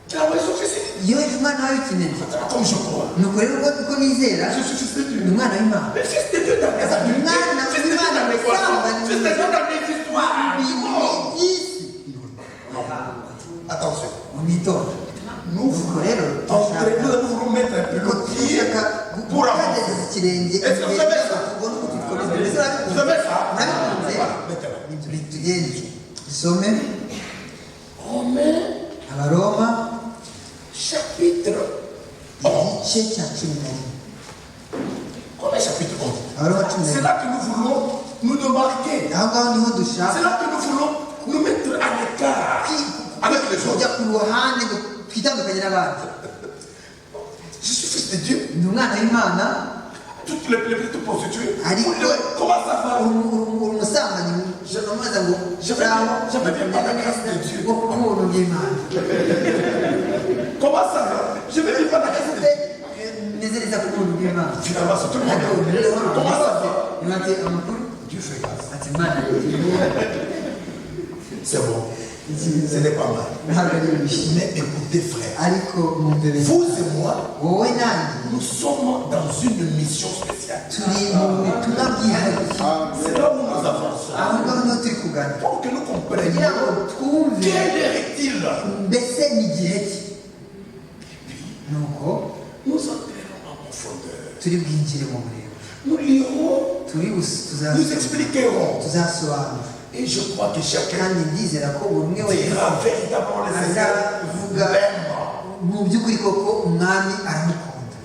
qu'il a envoyé son fils unique. yoheje umwana wawe w'ikinege. Comme je crois. nuko rero uko nizera Je suis fils de Dieu. ni umwana w'Imana. Mais fils de Dieu dans les adultes, Umwana fils de Dieu dans les poissons, fils de Dieu dans les histoires. Attention, umwitonda. nous nuko rero nous voulons mettre un peu ko le pied dushaka pour avancer. gukandageza ikirenge Est-ce que vous imbere savez ça? tubone uko tubikomeza. Mbese Vous avez ça? murabikunze? Voilà, maintenant. Ibyo tugende dusome Romains, abaroma chapitre 11. igice cya 11. Romains, chapitre 11. abaroma C'est 11. là que nous voulons nous démarquer. aho ngaho niho C'est dushaka là que nous voulons nous mettre à l'écart avec les kujya autres. ku ruhande ngo twitandukanye n'abandi. Je suis fils de Dieu. ni umwana w'Imana Toutes les petites prostituées. ariko Comment ça va? uri umusambanyi umaze ngo J'avais bien pas la grâce de Dieu. bwo kuba ubuntu bw'Imana. Comment ça va? Je vais vivre la grâce de Dieu. nezereza ku buntu bw'Imana. Finalement, c'est tout le monde. Comment ça va? niba ati amakuru Dieu fait grâce. ati Imana C'est bon. Ce n'est pas mal. ntabwo ari bibi. Mais écoutez, frère, ariko mwumve bene vous et moi, wowe nanjye nous sommes dans une mission spéciale. turi mu butumwa bwihariye. C'est là où nous avançons. aho ngaho niho turi kuganira Pour que nous comprenions kugira ngo twumve quelle heure est-il. mbese ni igihe ki. nuko Nous entrerons en profondeur. turi bwinjire mu bureba Nous lirons, turi nous expliquerons. tuzasobanura. Et je crois que chacun kandi ndizera ko buri umwe wese dira véritablement les azavuga Seigneur. mu by'ukuri koko umwami aramukunda.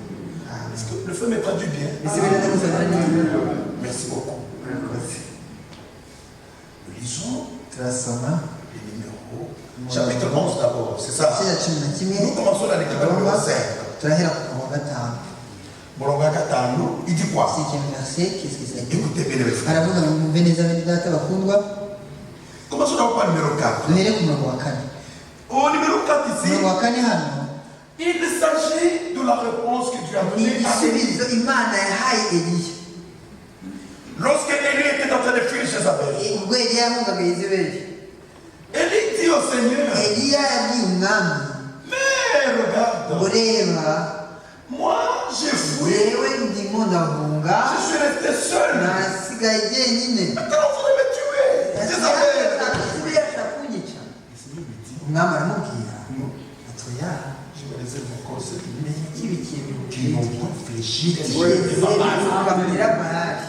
Est-ce que le feu me traduit bien? Ese bene ndagusabira neza. Merci beaucoup. Murakoze. Nous lisons turasoma les numéros. Chapitre 11 d'abord, c'est ça. igice cya 11. Nous commençons la lecture numéro 5. turahera ku murongo wa 5. Murongo wa gatanu, il dit quoi? C'est un verset, qu'est-ce que c'est? Écoutez bien les frères. aravuga ngo mwumve neza bene data bakundwa. Commençons d'abord par le numéro 4. duhere ku murongo wa 4. Au numéro 4 ici, umurongo wa 4 hano il s'agit de la réponse que Dieu a ni donnée à Élie. igisubizo imana yahaye Eliya Lorsque Élie était en train de fuir Jézabel, ubwo Eliya yahungaga Yezebeli. Élie dit au Seigneur, Eliya yabwiye umwami mais ngo regarde, reba moi j'ai fui, yewe ndimo ndahunga je suis resté seul. nasigaye jyenyine. Maintenant vous voulez me tuer. Jézabel, Eliya ashaka kunyica. umwami aramubwira atoya je me réserve encore cette nuit. menya kibi kintu Qui n'ont pas fléchi les yeux kigeze devant Baal. kugamira Bahali.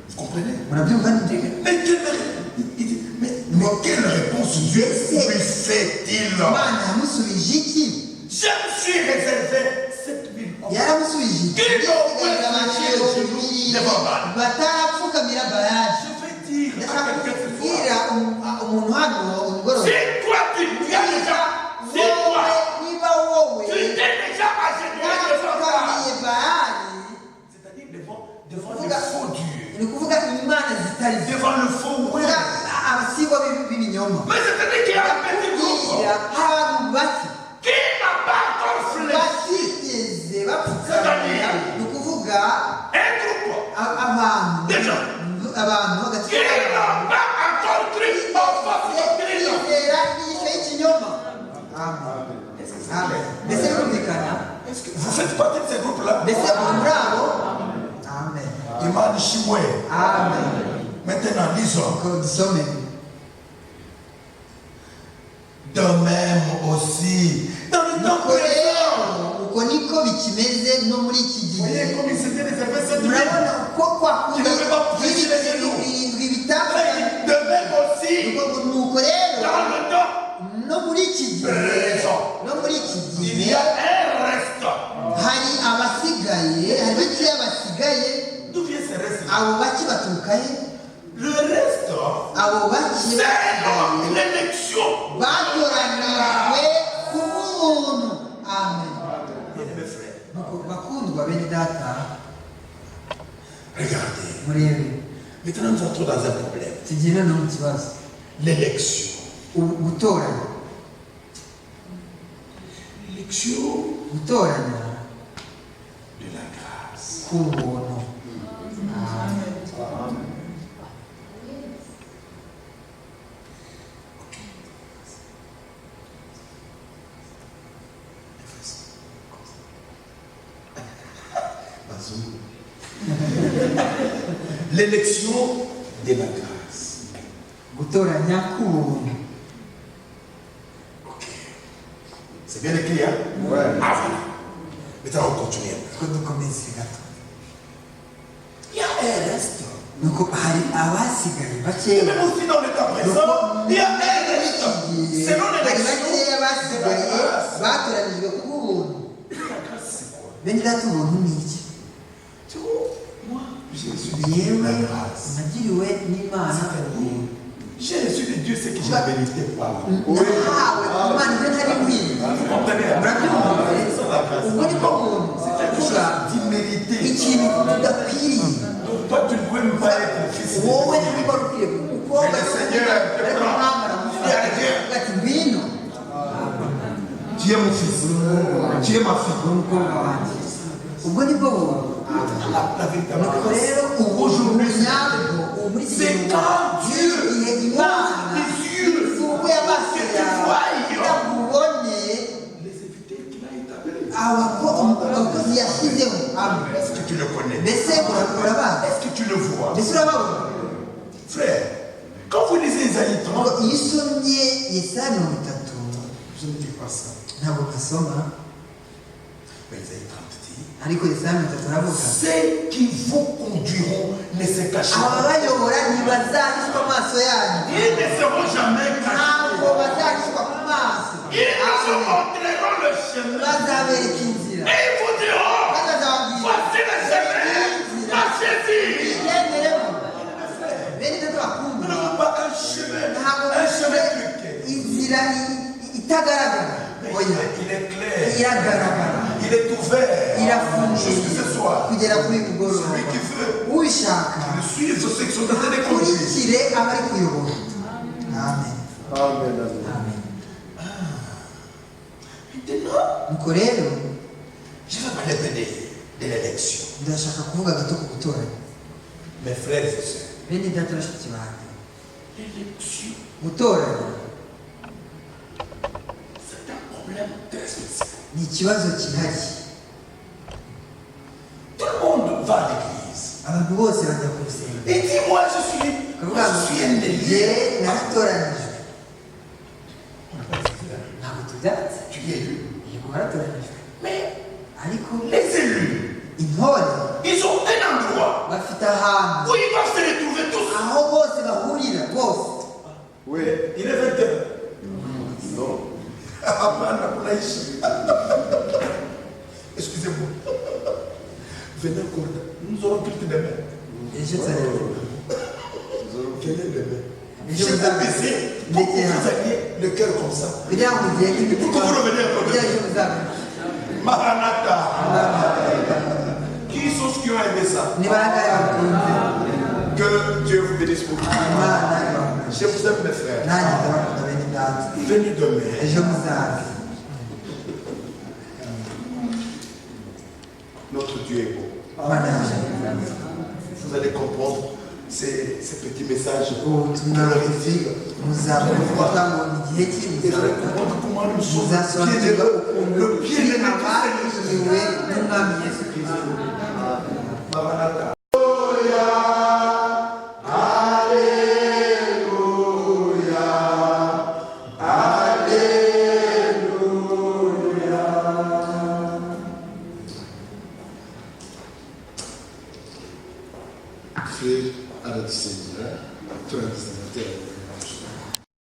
Vous comprenez? murabyumva nibyo? Mais quelle réponse Dieu lui fait-il? imana yamusubije iki? Je me suis réservé cette ville yaramusubije Qui n'ont pas touché le genou devant Baal. batapfukamira Bayali. Je vais dire à ndashaka quelqu'un ce kubwira soir. umuntu hano umugoroba Si toi tu tiens déjà, si toi niba wowe tu t'es déjà agenouillé devant Baal, wapfukamiye Bayali, c'est-à-dire devant le faux Dieu, ni ukuvuga imana zitari zo, devant le faux kuvuga ouais. abasigwa b'ibinyoma. Mais c'est-à-dire qu'il y a un petit groupe Kubwira hari abantu bake qui n'a pas encore fléchi. batigeze bapfukamira, ni ukuvuga Un groupe abantu Déjà. abantu qui hagati n'a pas encore cru en face de Christ. kwizera inyigisho y'ikinyoma. Amen. Amen. Mbese birumvikana? Est-ce que vous faites partie de ces groupes-là? Mbese uri muri abo? Amen. Imani Shimwe. Amen. Maintenant, lisons. Ko dusome. De même aussi, dans le temps Nuko présent. rero uko niko bikimeze no muri iki Vous voyez gihe. comme il s'était réservé cette nuit. Murabona uko kwa kundi Tu n'avais pas prêché les genoux. birindwi bitandukanye. De même aussi, Nuko rero dans le temps, no muri iki gihe no muri iki il y gihe a un reste. hari abasigaye, hari bakeya basigaye. D'où vient ce reste? Abo bake baturuka he? Le reste, Abo bake c'est basigaye l'élection. batoranijwe kubw'ubuntu. Amen. Bien-aimés frères, Nuko bakundwa bene data, regardez. murebe Maintenant, nous entrons dans un problème. tugenda no mu kibazo L'élection. gutoranya. L'élection Gutoranya de la grâce. k'ubuntu. L'élection de la grâce. Gutoranya k'ubuntu. Ok. C'est bien écrit, hein? Ouais. Ah voilà. Maintenant, on continue. Ko dukomeze gato. Il y a un reste. Nuko hari abasigaye Et bakeya. même aussi dans le temps présent, il y a un reste. Selon hari l'élection. bakeya basigaye batoranijwe kubw'ubuntu. La grâce, c'est quoi? Bene data ubuntu ni iki? Tu vois, moi, j'ai reçu de Dieu Yewe la grâce. nagiriwe n'Imana ubuntu. J'ai reçu de Dieu ce que je ne méritais pas. nahawe Imana ibyo ntari nkwiye. Vous comprenez? Murabyumva? Ubwo niko buntu. Kuvuga D'imméritée. ikintu tudakwiriye. Donc toi, tu ne pouvais même pas être fils de Wowe Dieu. ntabwo wari ukwiye kuba ariko umwami aravuga ati ngwino Tu es mon fils. Tu es ma fille. umukobwa wanjye. Ubwo nibwo buntu. La vérité. Nuko rero ubuntu nyabwo muri iki gihe igihe Imana ifunguye amaso yawe kugira ngo ubone abakozi yashyizeho. Amen. Est-ce que tu le connais? Mbese urabazi? Est-ce que tu le vois? Mbese urababona? Frère, quand vous lisez Isaïe 30, Iyo usomye Yesaya 30 je ne dis pas ça. ntabwo gasoma, Mais Isaïe 30 dit, ariko Yesaya 30 aravuga ceux qui vous conduiront ne se cacheront pas. ababayobora ntibazahishwa amaso yanyu, Ils ne seront jamais ntabwo cachés. bazahishwa ku maso, Ils vous montreront le chemin. bazabereka inzira, Et ils vous diront, bazababwira voici le chemin, marchez-y. igenderemo. Bene data Nous bakundwa, n'avons pas un chemin ntabwo truqué. inzira itagaragara, oya Il est clair, iragaragara, il est ouvert. irafunguye Jusque ce soir. kugera kuri uyu mugoroba. Celui qui veut Ubishaka le suivre ceux qui sont en train de conduire. kurikire abari kuyobora. Amen. Amen. Maintenant, Nuko rero je vais parler un peu de l'élection. ndashaka kuvuga gato ku gutoranya. Mes frères et sœurs, Bene data bashiki banjye, l'élection, gutoranya c'est un problème très spécial. ni ikibazo kihari. Tout le monde va à l'église. Abantu bose bajya ku rusengero Et dit, moi, je suis bakavuga ngo un élu. njye naratoranijwe. Ntabwo tubyatse, Tu es élu. yego waratoranijwe, Mais ariko les élus, intore ils ont un endroit bafite ahantu où ils doivent se retrouver tous. aho bose bahurira bose. Oui, il est 20 heures. Non. Excusez-moi. Venez encore. Nous aurons culte demain. ejo tuzareba Venez demain. ejo Je muzaza vais baisser. Pourquoi vous aviez le cœur comme ça? kugira ngo mugihe k'imitima Pourquoi vous revenez encore kugira demain? ejo muzaza Maranatha. Qui sont ceux qui ont aimé ça? ni bangahe bakunze Que Dieu vous bénisse beaucoup. imana ibakunze Je vous aime mes frères. nanjye ndabakunda bene data Venez demain. ejo muzaza Notre Dieu est beau. imana yaje Vous allez comprendre ces petits messages. ubutumwa bugufi muzavuga ngo ni igihe Et vous allez cy'umuzaza comprendre comment nous sommes muzasobanukirwa ukuntu le pied de turi notre abahishuriwe n'umwami yesu kirisito Maranatha. Frère, à la Seigneur, toi,